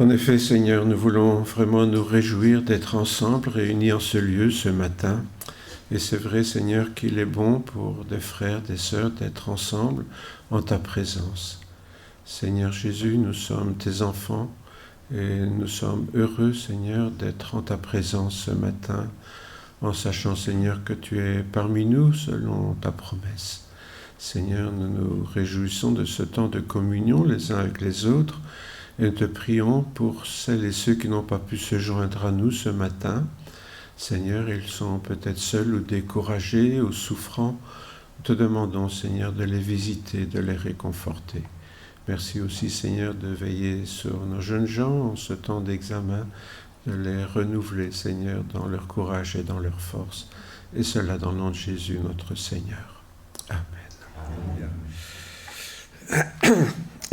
En effet, Seigneur, nous voulons vraiment nous réjouir d'être ensemble, réunis en ce lieu ce matin. Et c'est vrai, Seigneur, qu'il est bon pour des frères, des sœurs d'être ensemble en ta présence. Seigneur Jésus, nous sommes tes enfants et nous sommes heureux, Seigneur, d'être en ta présence ce matin, en sachant, Seigneur, que tu es parmi nous selon ta promesse. Seigneur, nous nous réjouissons de ce temps de communion les uns avec les autres et nous te prions pour celles et ceux qui n'ont pas pu se joindre à nous ce matin. Seigneur, ils sont peut-être seuls ou découragés ou souffrants. Nous te demandons, Seigneur, de les visiter, de les réconforter. Merci aussi, Seigneur, de veiller sur nos jeunes gens en ce temps d'examen, de les renouveler, Seigneur, dans leur courage et dans leur force. Et cela dans le nom de Jésus, notre Seigneur. Amen.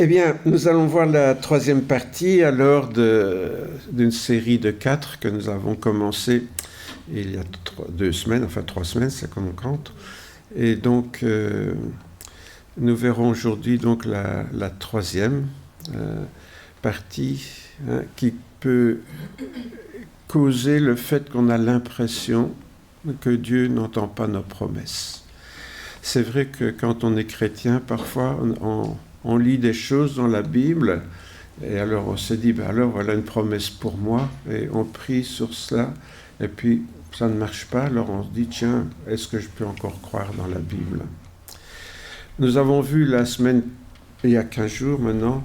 Eh bien, nous allons voir la troisième partie alors d'une série de 4 que nous avons commencé il y a 3 semaines, c'est comme on compte. Et donc, nous verrons aujourd'hui donc la troisième partie qui peut causer le fait qu'on a l'impression que Dieu n'entend pas nos promesses. C'est vrai que quand on est chrétien, parfois on lit des choses dans la Bible et alors on se dit, alors voilà une promesse pour moi et on prie sur cela et puis ça ne marche pas, alors on se dit, tiens, est-ce que je peux encore croire dans la Bible ? Nous avons vu la semaine, il y a 15 jours maintenant,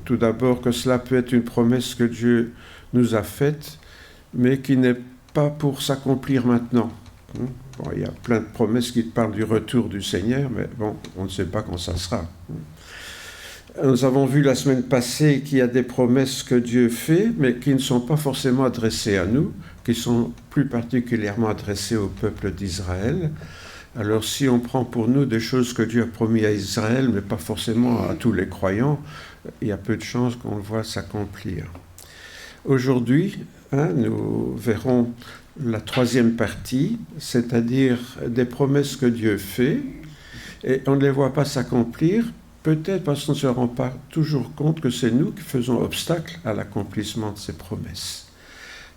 tout d'abord que cela peut être une promesse que Dieu nous a faite, mais qui n'est pas pour s'accomplir maintenant. Bon, il y a plein de promesses qui parlent du retour du Seigneur, mais bon, on ne sait pas quand ça sera. Nous avons vu la semaine passée qu'il y a des promesses que Dieu fait, mais qui ne sont pas forcément adressées à nous, qui sont plus particulièrement adressées au peuple d'Israël. Alors si on prend pour nous des choses que Dieu a promis à Israël, mais pas forcément à tous les croyants, il y a peu de chances qu'on le voit s'accomplir. Aujourd'hui, nous verrons la troisième partie, c'est-à-dire des promesses que Dieu fait, et on ne les voit pas s'accomplir, peut-être parce qu'on ne se rend pas toujours compte que c'est nous qui faisons obstacle à l'accomplissement de ces promesses.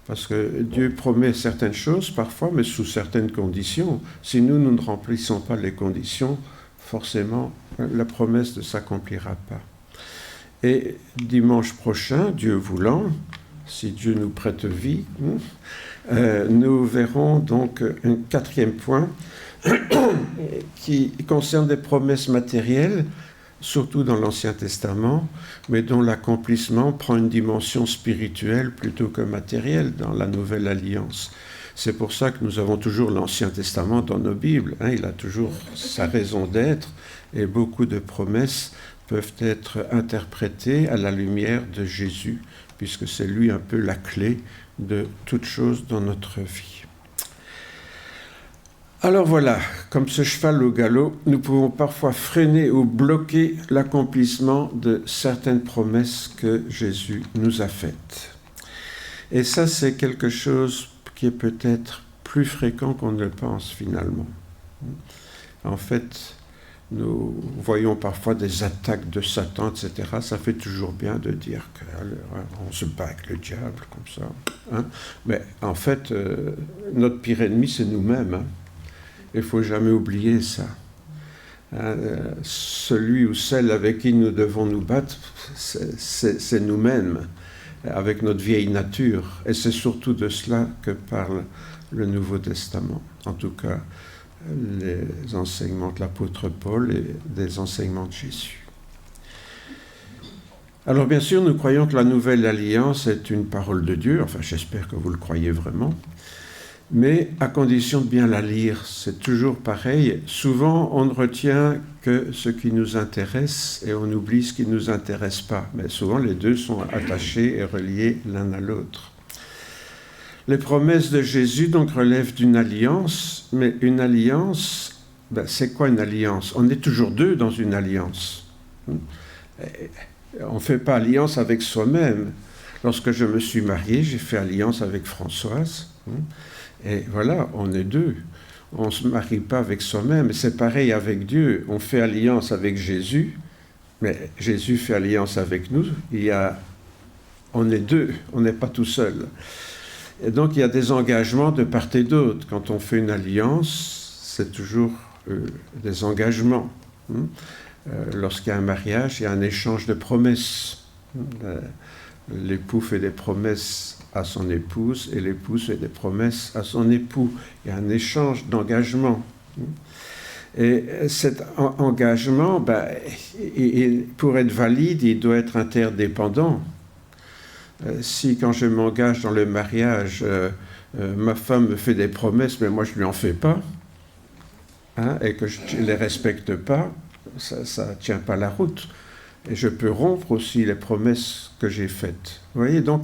Parce que Dieu promet certaines choses parfois, mais sous certaines conditions. Si nous ne remplissons pas les conditions, forcément, la promesse ne s'accomplira pas. Et dimanche prochain, Dieu voulant, si Dieu nous prête vie, nous verrons donc un 4e point qui concerne des promesses matérielles, surtout dans l'Ancien Testament, mais dont l'accomplissement prend une dimension spirituelle plutôt que matérielle dans la Nouvelle Alliance. C'est pour ça que nous avons toujours l'Ancien Testament dans nos Bibles. Il a toujours sa raison d'être et beaucoup de promesses peuvent être interprétées à la lumière de Jésus, puisque c'est lui un peu la clé de toute chose dans notre vie. Alors voilà, comme ce cheval au galop, nous pouvons parfois freiner ou bloquer l'accomplissement de certaines promesses que Jésus nous a faites. Et ça, c'est quelque chose qui est peut-être plus fréquent qu'on ne le pense finalement. En fait, nous voyons parfois des attaques de Satan, etc. Ça fait toujours bien de dire qu'on se bat avec le diable comme ça. Mais en fait, notre pire ennemi, c'est nous-mêmes. Il ne faut jamais oublier ça. Celui ou celle avec qui nous devons nous battre, c'est nous-mêmes, avec notre vieille nature. Et c'est surtout de cela que parle le Nouveau Testament. En tout cas, les enseignements de l'apôtre Paul et des enseignements de Jésus. Alors bien sûr, nous croyons que la Nouvelle Alliance est une parole de Dieu, enfin j'espère que vous le croyez vraiment, mais à condition de bien la lire, c'est toujours pareil. Souvent, on ne retient que ce qui nous intéresse et on oublie ce qui ne nous intéresse pas, mais souvent les deux sont attachés et reliés l'un à l'autre. Les promesses de Jésus donc relèvent d'une alliance, mais une alliance, c'est quoi une alliance ? On est toujours deux dans une alliance. On ne fait pas alliance avec soi-même. Lorsque je me suis marié, j'ai fait alliance avec Françoise. Et voilà, on est deux. On ne se marie pas avec soi-même. C'est pareil avec Dieu. On fait alliance avec Jésus, mais Jésus fait alliance avec nous. Il y a on est deux, on n'est pas tout seul. Et donc il y a des engagements de part et d'autre. Quand on fait une alliance, c'est toujours des engagements. Lorsqu'il y a un mariage, il y a un échange de promesses. L'époux fait des promesses à son épouse et l'épouse fait des promesses à son époux. Il y a un échange d'engagement. Et cet engagement, pour être valide, il doit être interdépendant. Si quand je m'engage dans le mariage, ma femme me fait des promesses, mais moi je ne lui en fais pas, et que je ne les respecte pas, ça ne tient pas la route. Et je peux rompre aussi les promesses que j'ai faites. Vous voyez, donc,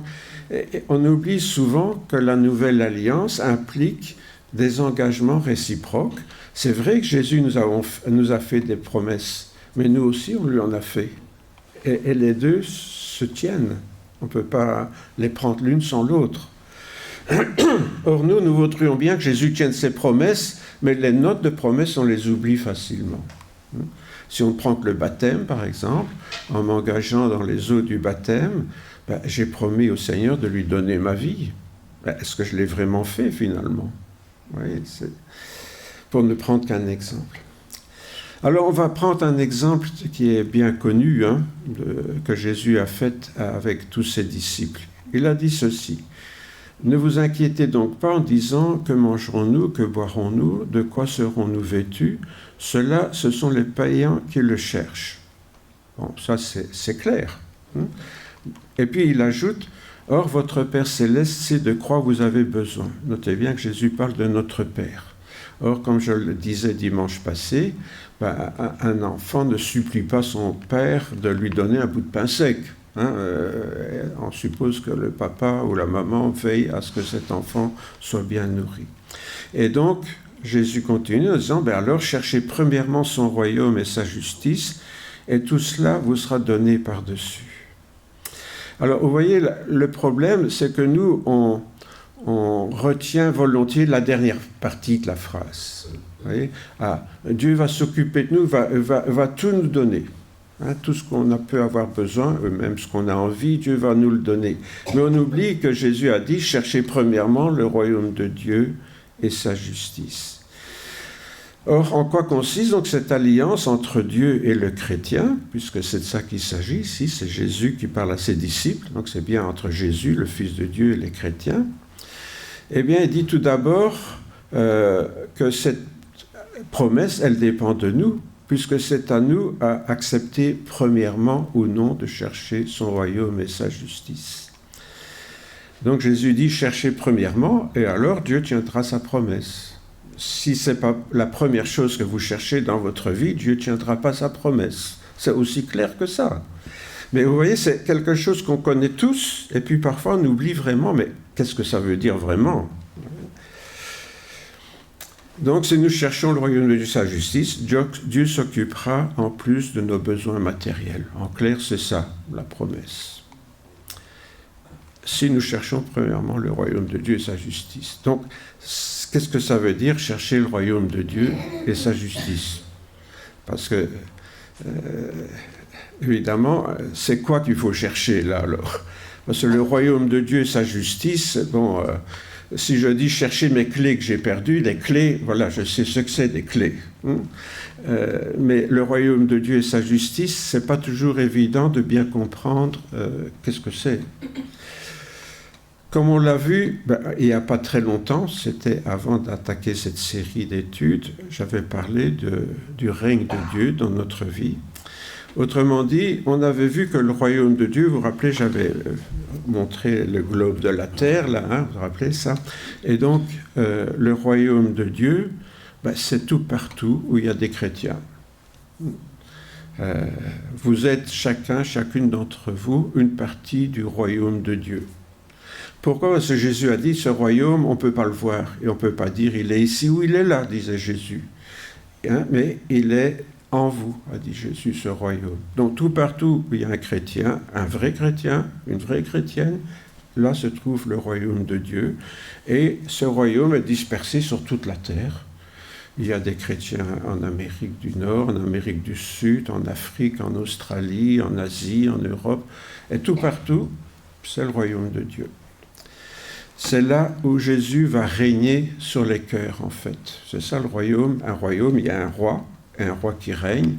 on oublie souvent que la nouvelle alliance implique des engagements réciproques. C'est vrai que Jésus nous a fait des promesses, mais nous aussi, on lui en a fait. Et les deux se tiennent. On ne peut pas les prendre l'une sans l'autre. Or, nous voudrions bien que Jésus tienne ses promesses, mais les notes de promesses, on les oublie facilement. Si on prend que le baptême, par exemple, en m'engageant dans les eaux du baptême, j'ai promis au Seigneur de lui donner ma vie. Est-ce que je l'ai vraiment fait, finalement? Oui, c'est pour ne prendre qu'un exemple. Alors, on va prendre un exemple qui est bien connu, que Jésus a fait avec tous ses disciples. Il a dit ceci: « Ne vous inquiétez donc pas en disant que mangerons-nous, que boirons-nous, de quoi serons-nous vêtus? Cela, ce sont les païens qui le cherchent. » Bon, ça c'est clair. Et puis il ajoute: « Or, votre Père céleste sait de quoi vous avez besoin. » Notez bien que Jésus parle de notre Père. Or, comme je le disais dimanche passé, un enfant ne supplie pas son père de lui donner un bout de pain sec. On suppose que le papa ou la maman veille à ce que cet enfant soit bien nourri. Et donc, Jésus continue en disant, alors cherchez premièrement son royaume et sa justice, et tout cela vous sera donné par-dessus. Alors, vous voyez, le problème, c'est que nous, on retient volontiers la dernière partie de la phrase. Vous voyez, Dieu va s'occuper de nous, va tout nous donner. Tout ce qu'on peut avoir besoin, même ce qu'on a envie, Dieu va nous le donner. Mais on oublie que Jésus a dit, cherchez premièrement le royaume de Dieu et sa justice. Or, en quoi consiste donc cette alliance entre Dieu et le chrétien, puisque c'est de ça qu'il s'agit ici, c'est Jésus qui parle à ses disciples, donc c'est bien entre Jésus, le Fils de Dieu, et les chrétiens. Eh bien, il dit tout d'abord que cette promesse, elle dépend de nous, puisque c'est à nous à accepter premièrement ou non de chercher son royaume et sa justice. Donc Jésus dit, cherchez premièrement, et alors Dieu tiendra sa promesse. Si ce n'est pas la première chose que vous cherchez dans votre vie, Dieu ne tiendra pas sa promesse. C'est aussi clair que ça. Mais vous voyez, c'est quelque chose qu'on connaît tous, et puis parfois on oublie vraiment, mais qu'est-ce que ça veut dire vraiment ? Donc, si nous cherchons le royaume de Dieu et sa justice, Dieu s'occupera en plus de nos besoins matériels. En clair, c'est ça, la promesse. Si nous cherchons premièrement le royaume de Dieu et sa justice. Donc, qu'est-ce que ça veut dire, chercher le royaume de Dieu et sa justice? Parce que, évidemment, c'est quoi qu'il faut chercher là, alors? Parce que le royaume de Dieu et sa justice, bon... si je dis chercher mes clés que j'ai perdues, les clés, voilà, je sais ce que c'est des clés. Mais le royaume de Dieu et sa justice, c'est pas toujours évident de bien comprendre qu'est-ce que c'est. Comme on l'a vu, il n'y a pas très longtemps, c'était avant d'attaquer cette série d'études, j'avais parlé du règne de Dieu dans notre vie. Autrement dit, on avait vu que le royaume de Dieu, vous vous rappelez, j'avais montré le globe de la terre, là, vous vous rappelez ça? Et donc, le royaume de Dieu, c'est tout partout où il y a des chrétiens. Vous êtes chacune d'entre vous, une partie du royaume de Dieu. Pourquoi? Parce que Jésus a dit, ce royaume, on ne peut pas le voir. Et on ne peut pas dire, il est ici ou il est là, disait Jésus. Mais il est en vous, a dit Jésus, ce royaume. Donc tout partout où il y a un chrétien, un vrai chrétien, une vraie chrétienne, là se trouve le royaume de Dieu. Et ce royaume est dispersé sur toute la terre. Il y a des chrétiens en Amérique du Nord, en Amérique du Sud, en Afrique, en Australie, en Asie, en Europe. Et tout partout, C'est le royaume de Dieu. C'est là où Jésus va régner sur les cœurs, en fait. C'est ça le royaume. Un royaume, il y a un roi qui règne.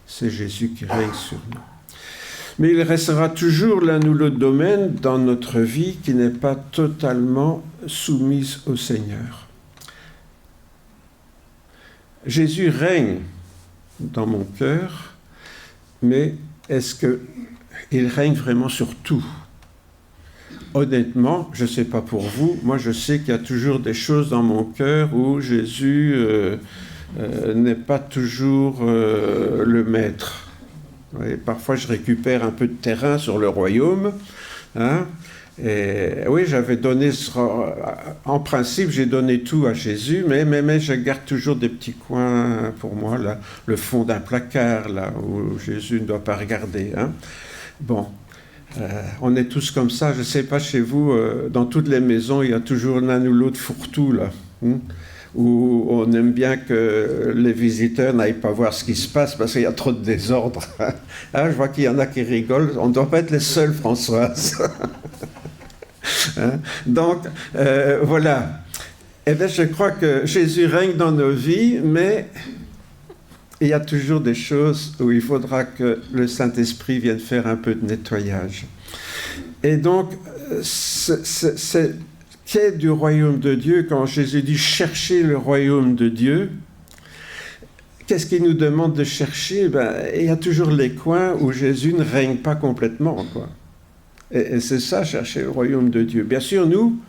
C'est Jésus qui règne sur nous. Mais il restera toujours l'un ou l'autre domaine dans notre vie qui n'est pas totalement soumise au Seigneur. Jésus règne dans mon cœur, mais est-ce qu'il règne vraiment sur tout ? Honnêtement, je ne sais pas pour vous, moi je sais qu'il y a toujours des choses dans mon cœur où Jésus n'est pas toujours le maître. Oui, parfois, je récupère un peu de terrain sur le royaume. Hein, et oui, j'avais donné, en principe, j'ai donné tout à Jésus, mais je garde toujours des petits coins pour moi, là, le fond d'un placard, là, où Jésus ne doit pas regarder. Hein. Bon, on est tous comme ça. Je ne sais pas, chez vous, dans toutes les maisons, il y a toujours l'un ou l'autre fourre-tout, là. Où on aime bien que les visiteurs n'aillent pas voir ce qui se passe parce qu'il y a trop de désordre. Hein, je vois qu'il y en a qui rigolent. On ne doit pas être les seuls, Françoise. Hein, donc, voilà. Eh bien, je crois que Jésus règne dans nos vies, mais il y a toujours des choses où il faudra que le Saint-Esprit vienne faire un peu de nettoyage. Et donc, c'est quête du royaume de Dieu, quand Jésus dit « chercher le royaume de Dieu », qu'est-ce qu'il nous demande de chercher ? Il y a toujours les coins où Jésus ne règne pas complètement, quoi. Et c'est ça, chercher le royaume de Dieu. Bien sûr, nous,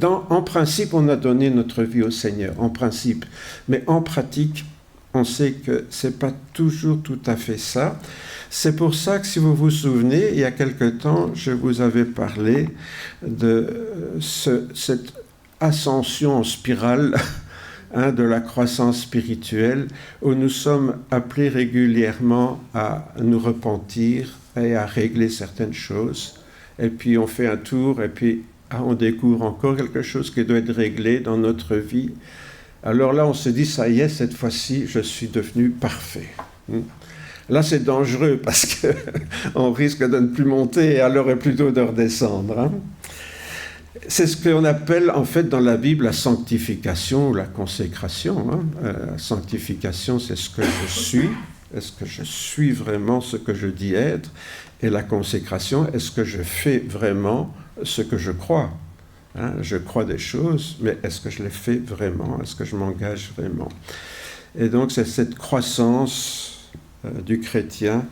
en principe, on a donné notre vie au Seigneur, en principe. Mais en pratique, on sait que ce n'est pas toujours tout à fait ça. C'est pour ça que, si vous vous souvenez, il y a quelque temps, je vous avais parlé de cette ascension en spirale de la croissance spirituelle, où nous sommes appelés régulièrement à nous repentir et à régler certaines choses. Et puis on fait un tour, et puis on découvre encore quelque chose qui doit être réglé dans notre vie. Alors là, on se dit, ça y est, cette fois-ci, je suis devenu parfait. Là, c'est dangereux parce qu'on risque de ne plus monter et alors plutôt de redescendre. Hein. C'est ce qu'on appelle en fait dans la Bible la sanctification ou la consécration. Hein. La sanctification, c'est ce que je suis. Est-ce que je suis vraiment ce que je dis être ? Et la consécration, est-ce que je fais vraiment ce que je crois ? Hein, je crois des choses, mais est-ce que je les fais vraiment ? Est-ce que je m'engage vraiment ? Et donc, c'est cette croissance du chrétien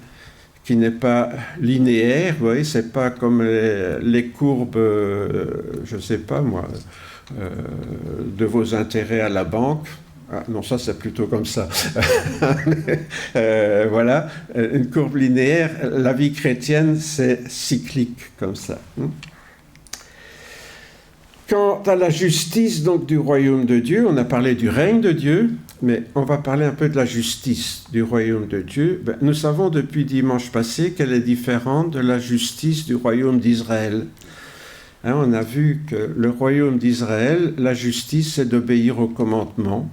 qui n'est pas linéaire, vous voyez, c'est pas comme les courbes, je ne sais pas moi, de vos intérêts à la banque. Ah, non, ça c'est plutôt comme ça. Voilà, une courbe linéaire. La vie chrétienne, c'est cyclique comme ça. Quant à la justice donc du royaume de Dieu, on a parlé du règne de Dieu, mais on va parler un peu de la justice du royaume de Dieu. Nous savons depuis dimanche passé qu'elle est différente de la justice du royaume d'Israël. Hein, on a vu que le royaume d'Israël, la justice, c'est d'obéir aux commandements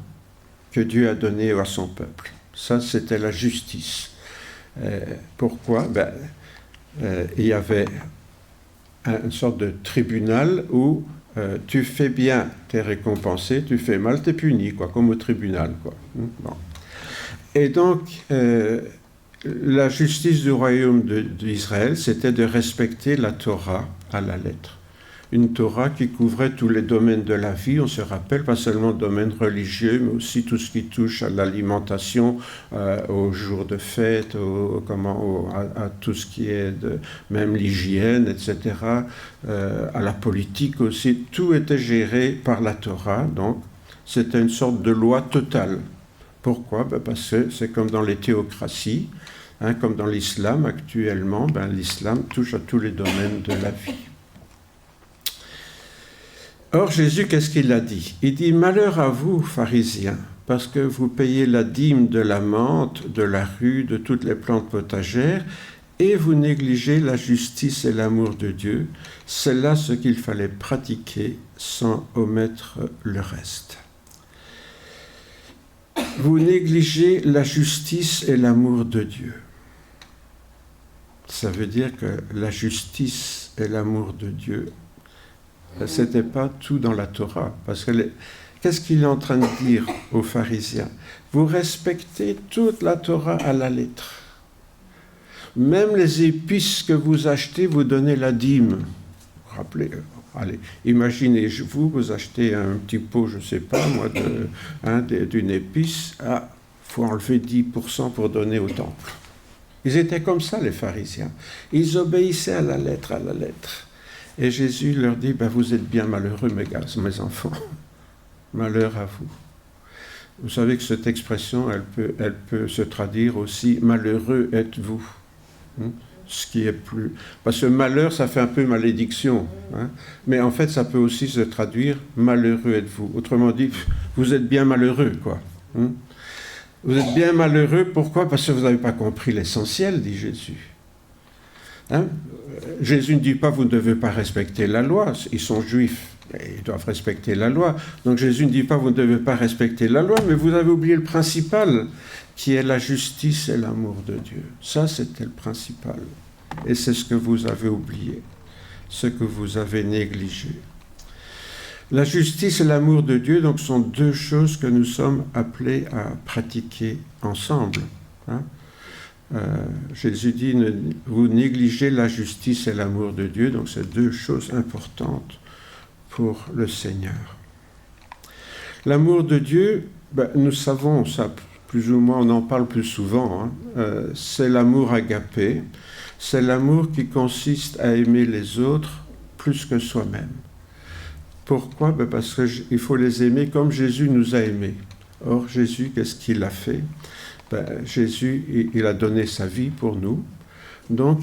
que Dieu a donnés à son peuple. Ça, c'était la justice. Pourquoi ? Il y avait une sorte de tribunal où tu fais bien, tu es récompensé, tu fais mal, tu es puni, quoi, comme au tribunal. Quoi. Bon. Et donc, la justice du royaume d'Israël, c'était de respecter la Torah à la lettre. Une Torah qui couvrait tous les domaines de la vie, on se rappelle, pas seulement le domaine religieux, mais aussi tout ce qui touche à l'alimentation, aux jours de fête, à tout ce qui est même l'hygiène, etc., à la politique aussi. Tout était géré par la Torah, donc c'était une sorte de loi totale. Pourquoi ? Parce que c'est comme dans les théocraties, hein, comme dans l'islam actuellement, l'islam touche à tous les domaines de la vie. Or, Jésus, qu'est-ce qu'il a dit ? Il dit « Malheur à vous, pharisiens, parce que vous payez la dîme de la menthe, de la rue, de toutes les plantes potagères, et vous négligez la justice et l'amour de Dieu. C'est là ce qu'il fallait pratiquer sans omettre le reste. » Vous négligez la justice et l'amour de Dieu. Ça veut dire que la justice et l'amour de Dieu, ce n'était pas tout dans la Torah. Parce que qu'est-ce qu'il est en train de dire aux pharisiens? Vous respectez toute la Torah à la lettre. Même les épices que vous achetez, vous donnez la dîme. Rappelez, allez, imaginez-vous, vous achetez un petit pot, je ne sais pas moi, d'une épice, faut enlever 10% pour donner au temple. Ils étaient comme ça, les pharisiens. Ils obéissaient à la lettre, à la lettre. Et Jésus leur dit, vous êtes bien malheureux, mes enfants. Malheur à vous. Vous savez que cette expression, elle peut se traduire aussi, malheureux êtes-vous. Ce qui est plus... Parce que malheur, ça fait un peu malédiction. Mais en fait, ça peut aussi se traduire, malheureux êtes-vous. Autrement dit, vous êtes bien malheureux, quoi. Vous êtes bien malheureux, pourquoi? Parce que vous n'avez pas compris l'essentiel, dit Jésus. Jésus ne dit pas, vous ne devez pas respecter la loi. Ils sont juifs, ils doivent respecter la loi. Donc Jésus ne dit pas, vous ne devez pas respecter la loi, mais vous avez oublié le principal, qui est la justice et l'amour de Dieu. Ça, c'était le principal. Et c'est ce que vous avez oublié, ce que vous avez négligé. La justice et l'amour de Dieu, donc, sont deux choses que nous sommes appelés à pratiquer ensemble. Jésus dit, vous négligez la justice et l'amour de Dieu, donc c'est deux choses importantes pour le Seigneur. L'amour de Dieu, nous savons ça, plus ou moins, on en parle plus souvent, c'est l'amour agapé, c'est l'amour qui consiste à aimer les autres plus que soi-même. Pourquoi? Parce qu'il faut les aimer comme Jésus nous a aimés. Or, Jésus, qu'est-ce qu'il a fait? Jésus, il a donné sa vie pour nous. Donc,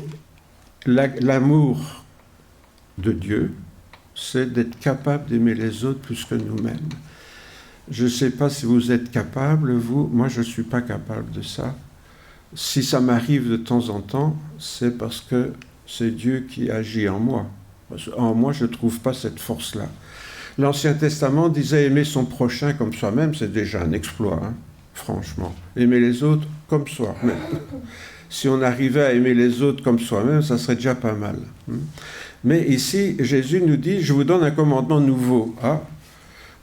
l'amour de Dieu, c'est d'être capable d'aimer les autres plus que nous-mêmes. Je ne sais pas si vous êtes capable, vous. Moi, je ne suis pas capable de ça. Si ça m'arrive de temps en temps, c'est parce que c'est Dieu qui agit en moi. En moi, je ne trouve pas cette force-là. L'Ancien Testament disait aimer son prochain comme soi-même, c'est déjà un exploit, franchement. Aimer les autres comme soi-même. Si on arrivait à aimer les autres comme soi-même, ça serait déjà pas mal. Mais ici, Jésus nous dit, je vous donne un commandement nouveau.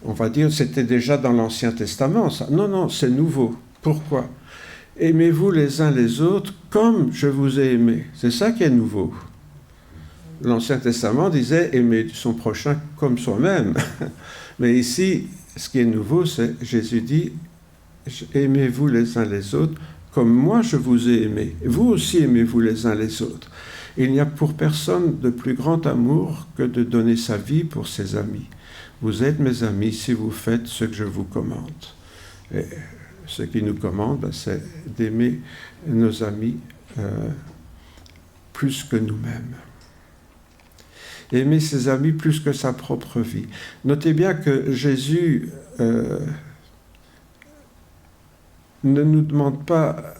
On va dire, c'était déjà dans l'Ancien Testament, ça. Non, c'est nouveau. Pourquoi? Aimez-vous les uns les autres comme je vous ai aimé. C'est ça qui est nouveau. L'Ancien Testament disait aimer son prochain comme soi-même. Mais ici, ce qui est nouveau, c'est Jésus dit aimez-vous les uns les autres comme moi je vous ai aimé. Vous aussi aimez-vous les uns les autres. Il n'y a pour personne de plus grand amour que de donner sa vie pour ses amis. Vous êtes mes amis si vous faites ce que je vous commande. Et ce qui nous commande, c'est d'aimer nos amis plus que nous-mêmes. Aimer ses amis plus que sa propre vie. Notez bien que Jésus ne nous demande pas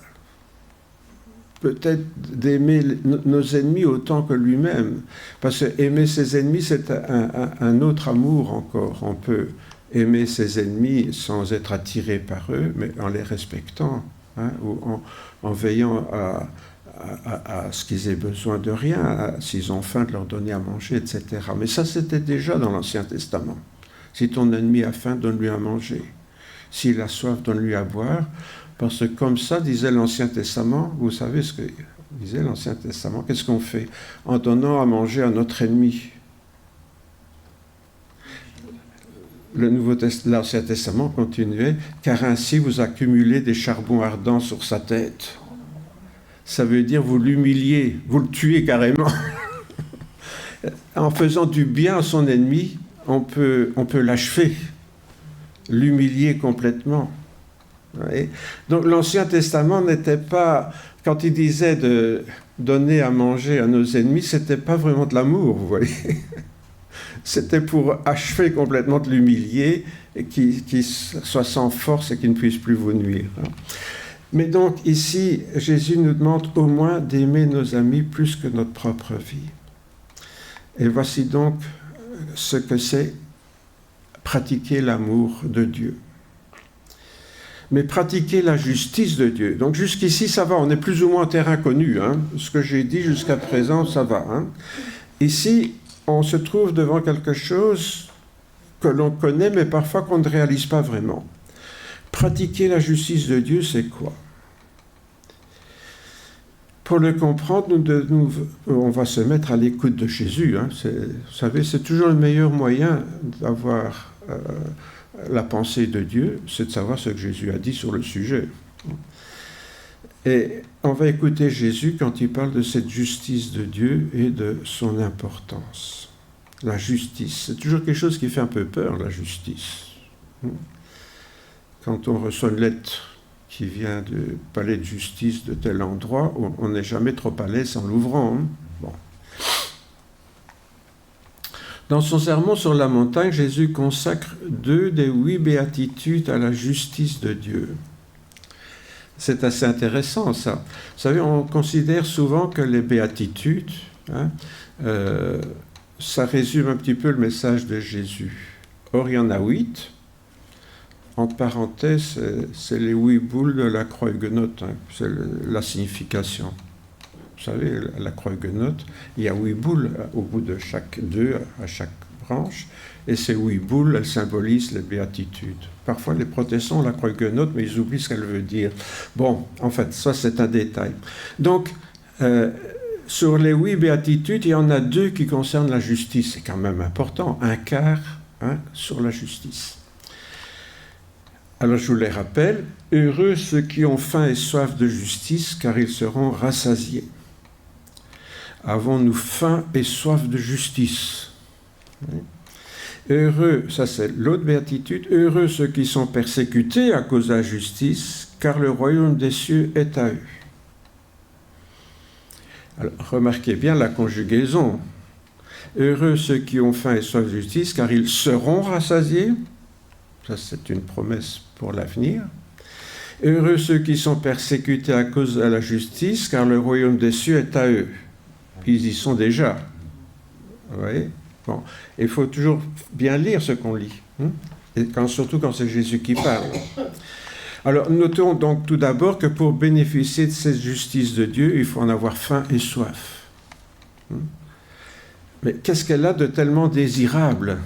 peut-être d'aimer nos ennemis autant que lui-même. Parce que aimer ses ennemis, c'est un autre amour encore. On peut aimer ses ennemis sans être attiré par eux, mais en les respectant, ou en veillant à ce qu'ils aient besoin de rien, s'ils ont faim, de leur donner à manger, etc. Mais ça, c'était déjà dans l'Ancien Testament. Si ton ennemi a faim, donne-lui à manger. S'il a soif, donne-lui à boire. Parce que comme ça, disait l'Ancien Testament, vous savez ce que disait l'Ancien Testament, qu'est-ce qu'on fait? En donnant à manger à notre ennemi. L'Ancien Testament continuait, car ainsi vous accumulez des charbons ardents sur sa tête. Ça veut dire vous l'humiliez, vous le tuez carrément. En faisant du bien à son ennemi, on peut l'achever, l'humilier complètement. Oui. Donc l'Ancien Testament n'était pas, quand il disait de donner à manger à nos ennemis, c'était pas vraiment de l'amour, vous voyez. C'était pour achever complètement de l'humilier, et qu'il soit sans force et qu'il ne puisse plus vous nuire. Mais donc ici, Jésus nous demande au moins d'aimer nos amis plus que notre propre vie. Et voici donc ce que c'est pratiquer l'amour de Dieu. Mais pratiquer la justice de Dieu. Donc jusqu'ici, ça va, on est plus ou moins en terrain connu. Ce que j'ai dit jusqu'à présent, ça va. Ici, on se trouve devant quelque chose que l'on connaît, mais parfois qu'on ne réalise pas vraiment. Pratiquer la justice de Dieu, c'est quoi? Pour le comprendre, on va se mettre à l'écoute de Jésus. Hein. Vous savez, c'est toujours le meilleur moyen d'avoir la pensée de Dieu, c'est de savoir ce que Jésus a dit sur le sujet. Et on va écouter Jésus quand il parle de cette justice de Dieu et de son importance. La justice, c'est toujours quelque chose qui fait un peu peur, la justice. Quand on reçoit une lettre qui vient du palais de justice de tel endroit, on n'est jamais trop à l'aise en l'ouvrant. Hein. Bon. Dans son sermon sur la montagne, Jésus consacre 2 des 8 béatitudes à la justice de Dieu. C'est assez intéressant, ça. Vous savez, on considère souvent que les béatitudes, ça résume un petit peu le message de Jésus. Or, il y en a 8. Entre parenthèses, c'est les 8 boules de la croix huguenote, hein. C'est la signification. Vous savez, la croix huguenote, il y a 8 boules au bout de chaque 2, à chaque branche, et ces 8 boules, elles symbolisent les béatitudes. Parfois, les protestants ont la croix huguenote, mais ils oublient ce qu'elle veut dire. Bon, en fait, ça, c'est un détail. Donc, sur les 8 béatitudes, il y en a 2 qui concernent la justice. C'est quand même important, un quart sur la justice. Alors, je vous les rappelle. Heureux ceux qui ont faim et soif de justice, car ils seront rassasiés. Avons-nous faim et soif de justice? Heureux, ça c'est l'autre béatitude, heureux ceux qui sont persécutés à cause de la justice, car le royaume des cieux est à eux. Alors, remarquez bien la conjugaison. Heureux ceux qui ont faim et soif de justice, car ils seront rassasiés. Ça, c'est une promesse pour l'avenir. Heureux ceux qui sont persécutés à cause de la justice, car le royaume des cieux est à eux. Ils y sont déjà. Vous voyez? Bon. Il faut toujours bien lire ce qu'on lit. Et surtout quand c'est Jésus qui parle. Alors, notons donc tout d'abord que pour bénéficier de cette justice de Dieu, il faut en avoir faim et soif. Mais qu'est-ce qu'elle a de tellement désirable?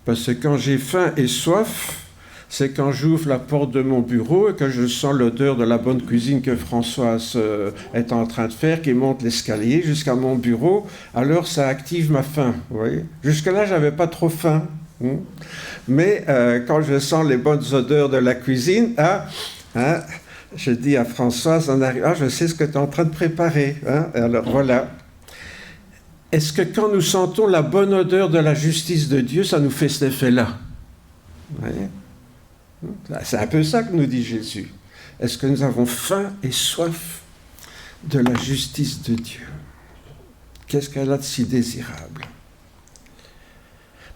Parce que quand j'ai faim et soif, c'est quand j'ouvre la porte de mon bureau et que je sens l'odeur de la bonne cuisine que Françoise est en train de faire, qui monte l'escalier jusqu'à mon bureau, alors ça active ma faim. Vous voyez? Jusque-là, je n'avais pas trop faim. Mais quand je sens les bonnes odeurs de la cuisine, je dis à Françoise en arrivant, je sais ce que tu es en train de préparer. Alors voilà. Est-ce que quand nous sentons la bonne odeur de la justice de Dieu, ça nous fait cet effet-là? Vous voyez? C'est un peu ça que nous dit Jésus. Est-ce que nous avons faim et soif de la justice de Dieu? Qu'est-ce qu'elle a de si désirable?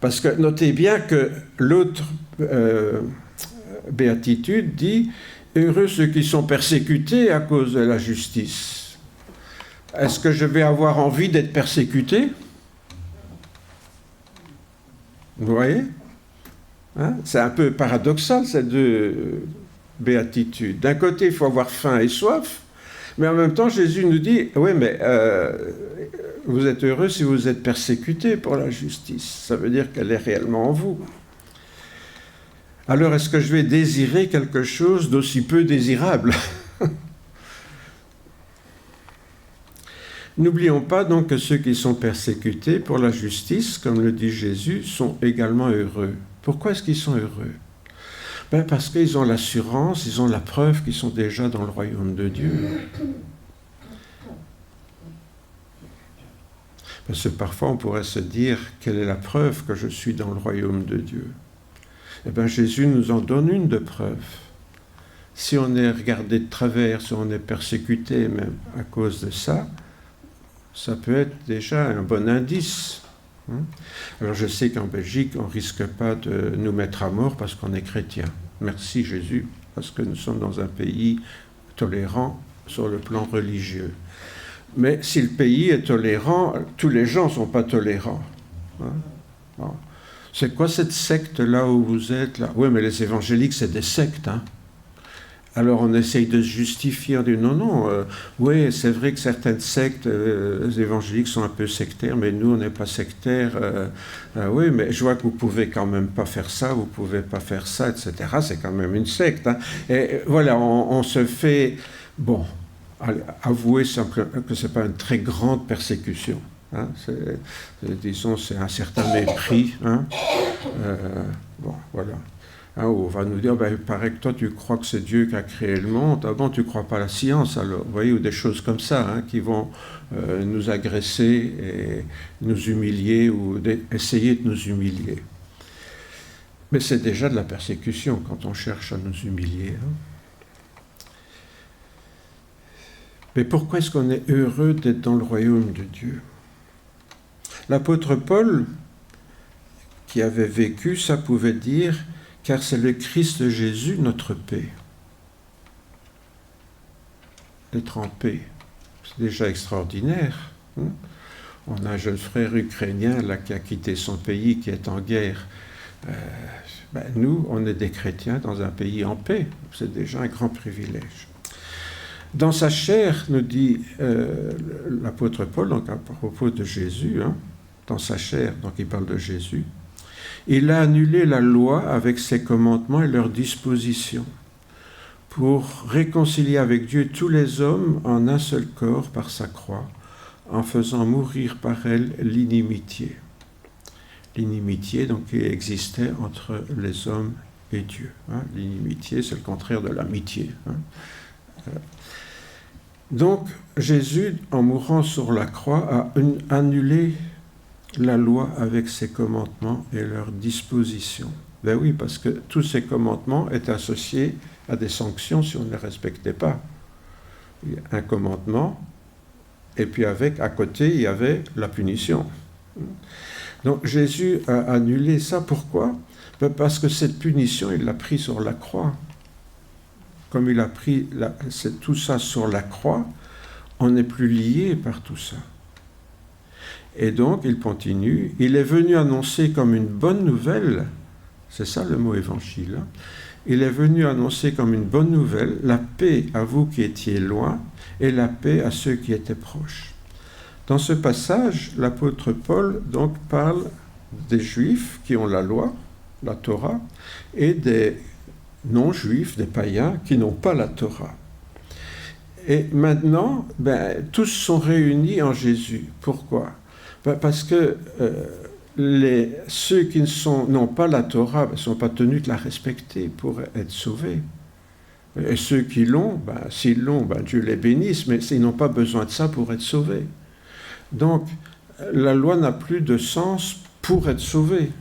Parce que notez bien que l'autre béatitude dit « Heureux ceux qui sont persécutés à cause de la justice ». Est-ce que je vais avoir envie d'être persécuté? Vous voyez? C'est un peu paradoxal, ces 2 béatitudes. D'un côté, il faut avoir faim et soif, mais en même temps, Jésus nous dit, oui, mais vous êtes heureux si vous êtes persécutés pour la justice. Ça veut dire qu'elle est réellement en vous. Alors, est-ce que je vais désirer quelque chose d'aussi peu désirable? N'oublions pas donc que ceux qui sont persécutés pour la justice, comme le dit Jésus, sont également heureux. Pourquoi est-ce qu'ils sont heureux? Parce qu'ils ont l'assurance, ils ont la preuve qu'ils sont déjà dans le royaume de Dieu. Parce que parfois on pourrait se dire, quelle est la preuve que je suis dans le royaume de Dieu? Eh bien Jésus nous en donne une de preuve. Si on est regardé de travers, si on est persécuté même à cause de ça, ça peut être déjà un bon indice. Alors je sais qu'en Belgique, on ne risque pas de nous mettre à mort parce qu'on est chrétien. Merci Jésus, parce que nous sommes dans un pays tolérant sur le plan religieux. Mais si le pays est tolérant, tous les gens ne sont pas tolérants. Bon. C'est quoi cette secte là où vous êtes là? Oui, mais les évangéliques, c'est des sectes. Alors on essaye de se justifier, on dit non, oui, c'est vrai que certaines sectes évangéliques sont un peu sectaires, mais nous on n'est pas sectaires. Oui, mais je vois que vous pouvez quand même pas faire ça, vous pouvez pas faire ça, etc. C'est quand même une secte. Hein. Et voilà, on se fait, bon, avouer simplement que c'est pas une très grande persécution. Hein, disons, c'est un certain mépris. Hein. Bon, voilà. Hein, on va nous dire, ben, il paraît que toi tu crois que c'est Dieu qui a créé le monde, ah bon, tu ne crois pas à la science alors, vous voyez, ou des choses comme ça, hein, qui vont nous agresser et nous humilier, ou essayer de nous humilier. Mais c'est déjà de la persécution quand on cherche à nous humilier. Hein. Mais pourquoi est-ce qu'on est heureux d'être dans le royaume de Dieu? L'apôtre Paul, qui avait vécu, ça pouvait dire, car c'est le Christ Jésus, notre paix. D'être en paix, c'est déjà extraordinaire. Hein? On a un jeune frère ukrainien là, qui a quitté son pays, qui est en guerre. Nous, on est des chrétiens dans un pays en paix. C'est déjà un grand privilège. Dans sa chair, nous dit l'apôtre Paul, donc à propos de Jésus, hein, dans sa chair, donc il parle de Jésus, il a annulé la loi avec ses commandements et leurs dispositions pour réconcilier avec Dieu tous les hommes en un seul corps par sa croix, en faisant mourir par elle l'inimitié. L'inimitié, donc, qui existait entre les hommes et Dieu. Hein. L'inimitié, c'est le contraire de l'amitié. Hein. Donc, Jésus, en mourant sur la croix, a annulé la loi avec ses commandements et leurs dispositions. Ben oui, parce que tous ces commandements étaient associés à des sanctions si on ne les respectait pas. Il y a un commandement, et puis à côté, il y avait la punition. Donc Jésus a annulé ça. Pourquoi? Ben parce que cette punition, il l'a pris sur la croix. Comme il a pris tout ça sur la croix, on n'est plus lié par tout ça. Et donc, il continue, il est venu annoncer comme une bonne nouvelle, c'est ça le mot évangile, hein, il est venu annoncer comme une bonne nouvelle la paix à vous qui étiez loin et la paix à ceux qui étaient proches. Dans ce passage, l'apôtre Paul donc parle des Juifs qui ont la loi, la Torah, et des non-Juifs, des païens qui n'ont pas la Torah. Et maintenant, tous sont réunis en Jésus. Pourquoi? Parce que ceux qui n'ont pas la Torah ne sont pas tenus de la respecter pour être sauvés. Et ceux qui l'ont, s'ils l'ont, Dieu les bénisse, mais ils n'ont pas besoin de ça pour être sauvés. Donc, la loi n'a plus de sens pour être sauvés.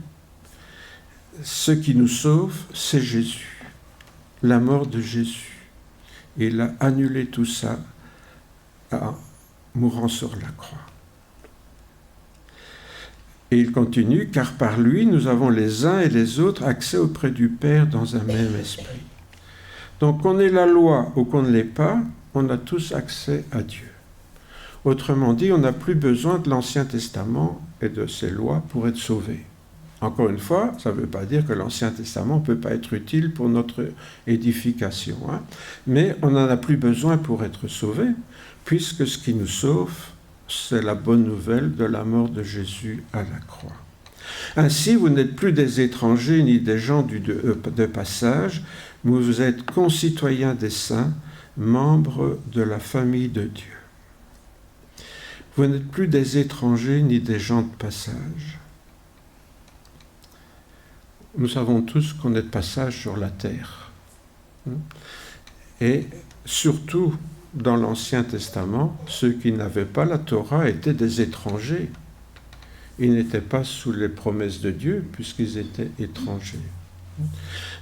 Ce qui nous sauve, c'est Jésus, la mort de Jésus. Il a annulé tout ça en mourant sur la croix. Et il continue, car par lui, nous avons les uns et les autres accès auprès du Père dans un même esprit. Donc qu'on ait la loi ou qu'on ne l'ait pas, on a tous accès à Dieu. Autrement dit, on n'a plus besoin de l'Ancien Testament et de ses lois pour être sauvé. Encore une fois, ça ne veut pas dire que l'Ancien Testament ne peut pas être utile pour notre édification. Hein, mais on n'en a plus besoin pour être sauvé, puisque ce qui nous sauve, c'est la bonne nouvelle de la mort de Jésus à la croix. Ainsi, vous n'êtes plus des étrangers ni des gens de passage, mais vous êtes concitoyens des saints, membres de la famille de Dieu. Vous n'êtes plus des étrangers ni des gens de passage. Nous savons tous qu'on est de passage sur la terre. Et surtout, dans l'Ancien Testament, ceux qui n'avaient pas la Torah étaient des étrangers. Ils n'étaient pas sous les promesses de Dieu, puisqu'ils étaient étrangers.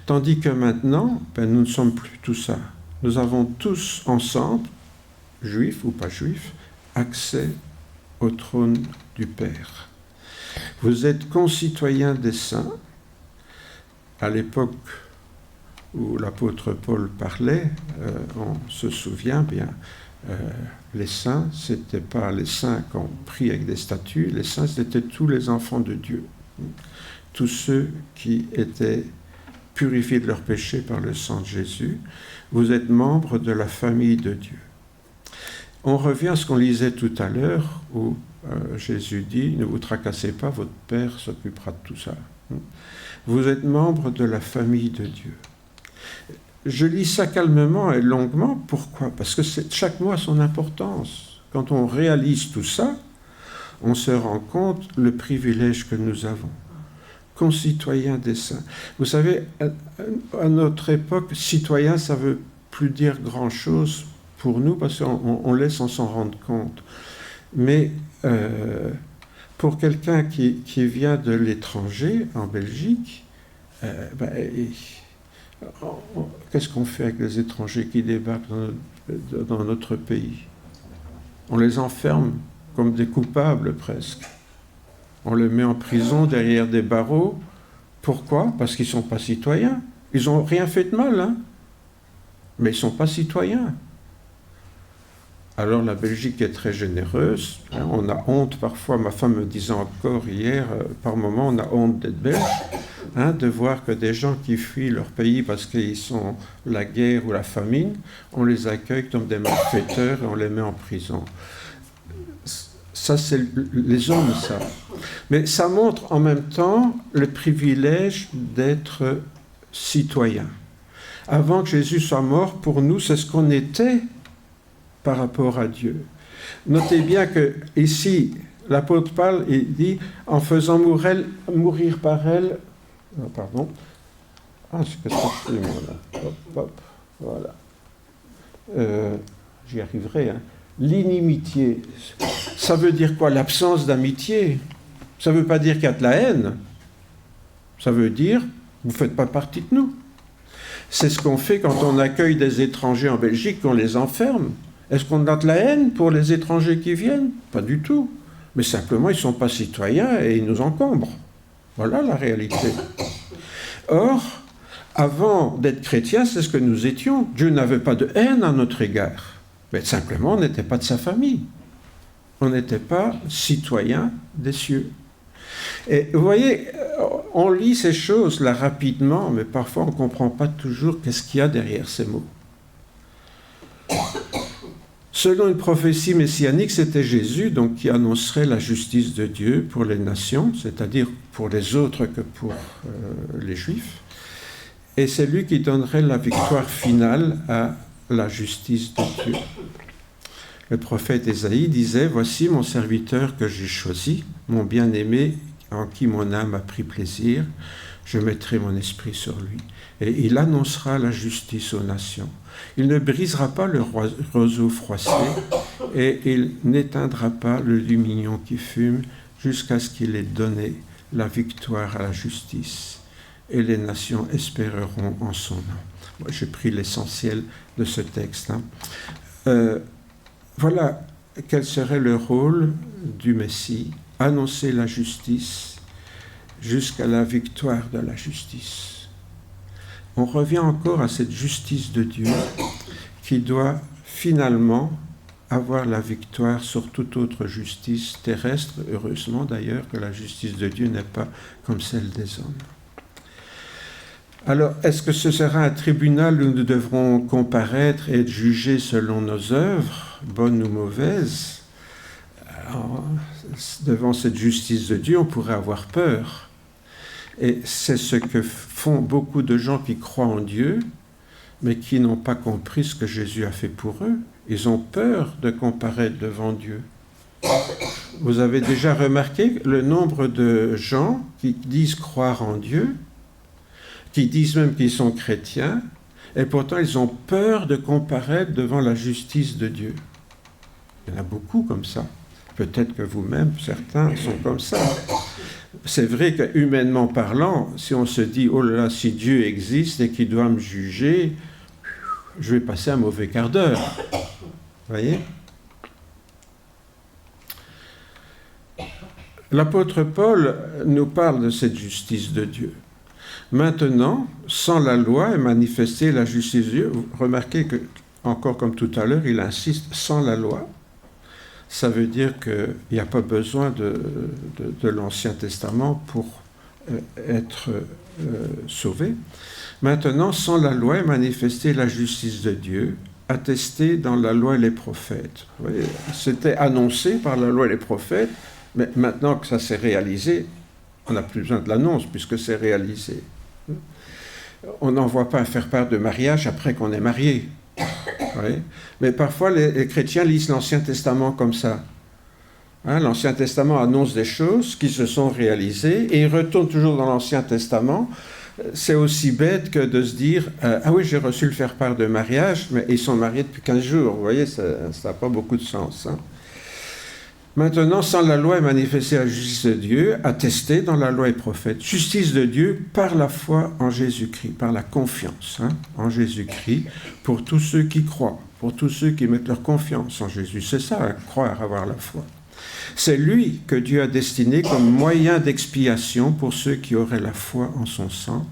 Tandis que maintenant, nous ne sommes plus tout ça. Nous avons tous ensemble, juifs ou pas juifs, accès au trône du Père. Vous êtes concitoyens des saints. À l'époque où l'apôtre Paul parlait, on se souvient bien, les saints, ce n'étaient pas les saints qu'on prie avec des statues, les saints, c'était tous les enfants de Dieu, tous ceux qui étaient purifiés de leurs péchés par le sang de Jésus. Vous êtes membres de la famille de Dieu. On revient à ce qu'on lisait tout à l'heure, où Jésus dit, ne vous tracassez pas, votre Père s'occupera de tout ça. Vous êtes membres de la famille de Dieu. Je lis ça calmement et longuement. Pourquoi? Parce que chaque mot a son importance. Quand on réalise tout ça, on se rend compte le privilège que nous avons. Concitoyens des saints. Vous savez, à notre époque, citoyen, ça ne veut plus dire grand-chose pour nous parce qu'on laisse en s'en rendre compte. Mais pour quelqu'un qui vient de l'étranger, en Belgique, qu'est-ce qu'on fait avec les étrangers qui débarquent dans notre pays? On les enferme comme des coupables presque. On les met en prison derrière des barreaux. Pourquoi? Parce qu'ils ne sont pas citoyens. Ils n'ont rien fait de mal, hein? Mais ils ne sont pas citoyens. Alors la Belgique est très généreuse. Hein, on a honte parfois, ma femme me disait encore hier, par moments on a honte d'être belge, hein, de voir que des gens qui fuient leur pays parce qu'ils sont la guerre ou la famine, on les accueille comme des malfaiteurs et on les met en prison. Ça, c'est les hommes, ça. Mais ça montre en même temps le privilège d'être citoyen. Avant que Jésus soit mort, pour nous, c'est ce qu'on était par rapport à Dieu. Notez bien que ici, l'apôtre Paul, il dit, en faisant mourir par elle, pardon, c'est que c'est moi là, hop, voilà, j'y arriverai, hein. L'inimitié, ça veut dire quoi? L'absence d'amitié. Ça ne veut pas dire qu'il y a de la haine. Ça veut dire, vous ne faites pas partie de nous. C'est ce qu'on fait quand on accueille des étrangers en Belgique, qu'on les enferme. Est-ce qu'on a de la haine pour les étrangers qui viennent? Pas du tout. Mais simplement, ils ne sont pas citoyens et ils nous encombrent. Voilà la réalité. Or, avant d'être chrétiens, c'est ce que nous étions. Dieu n'avait pas de haine à notre égard. Mais simplement, on n'était pas de sa famille. On n'était pas citoyens des cieux. Et vous voyez, on lit ces choses là rapidement, mais parfois on ne comprend pas toujours qu'est-ce qu'il y a derrière ces mots. Selon une prophétie messianique, c'était Jésus donc, qui annoncerait la justice de Dieu pour les nations, c'est-à-dire pour les autres que pour les Juifs. Et c'est lui qui donnerait la victoire finale à la justice de Dieu. Le prophète Ésaïe disait « Voici mon serviteur que j'ai choisi, mon bien-aimé en qui mon âme a pris plaisir, je mettrai mon esprit sur lui. Et il annoncera la justice aux nations. Il ne brisera pas le roseau froissé et il n'éteindra pas le lumignon qui fume jusqu'à ce qu'il ait donné la victoire à la justice. Et les nations espéreront en son nom. » Moi, j'ai pris l'essentiel de ce texte. Voilà quel serait le rôle du Messie, annoncer la justice jusqu'à la victoire de la justice. On revient encore à cette justice de Dieu qui doit finalement avoir la victoire sur toute autre justice terrestre. Heureusement d'ailleurs que la justice de Dieu n'est pas comme celle des hommes. Alors, est-ce que ce sera un tribunal où nous devrons comparaître et être jugés selon nos œuvres, bonnes ou mauvaises? Alors, devant cette justice de Dieu, on pourrait avoir peur. Et c'est ce que font beaucoup de gens qui croient en Dieu, mais qui n'ont pas compris ce que Jésus a fait pour eux. Ils ont peur de comparaître devant Dieu. Vous avez déjà remarqué le nombre de gens qui disent croire en Dieu, qui disent même qu'ils sont chrétiens, et pourtant ils ont peur de comparaître devant la justice de Dieu. Il y en a beaucoup comme ça. Peut-être que vous-même, certains sont comme ça. C'est vrai que humainement parlant, si on se dit « Oh là là, si Dieu existe et qu'il doit me juger, je vais passer un mauvais quart d'heure. » Vous voyez? L'apôtre Paul nous parle de cette justice de Dieu. Maintenant, sans la loi est manifestée la justice de Dieu. Vous remarquez que, encore comme tout à l'heure, il insiste, sans la loi. Ça veut dire qu'il n'y a pas besoin de l'Ancien Testament pour être sauvés. Maintenant, sans la loi est manifestée la justice de Dieu, attestée dans la loi et les prophètes. Vous voyez, c'était annoncé par la loi et les prophètes, mais maintenant que ça s'est réalisé, on n'a plus besoin de l'annonce puisque c'est réalisé. On n'envoie pas à faire part de mariage après qu'on est marié. Oui. Mais parfois, les chrétiens lisent l'Ancien Testament comme ça. Hein, l'Ancien Testament annonce des choses qui se sont réalisées et ils retournent toujours dans l'Ancien Testament. C'est aussi bête que de se dire « Ah oui, j'ai reçu le faire-part de mariage, mais ils sont mariés depuis 15 jours. » Vous voyez, ça n'a pas beaucoup de sens. Hein. Maintenant, sans la loi est manifestée la justice de Dieu, attestée dans la loi et prophètes. Justice de Dieu par la foi en Jésus-Christ, par la confiance en Jésus-Christ, pour tous ceux qui croient, pour tous ceux qui mettent leur confiance en Jésus. C'est ça, croire, avoir la foi. C'est lui que Dieu a destiné comme moyen d'expiation pour ceux qui auraient la foi en son sang,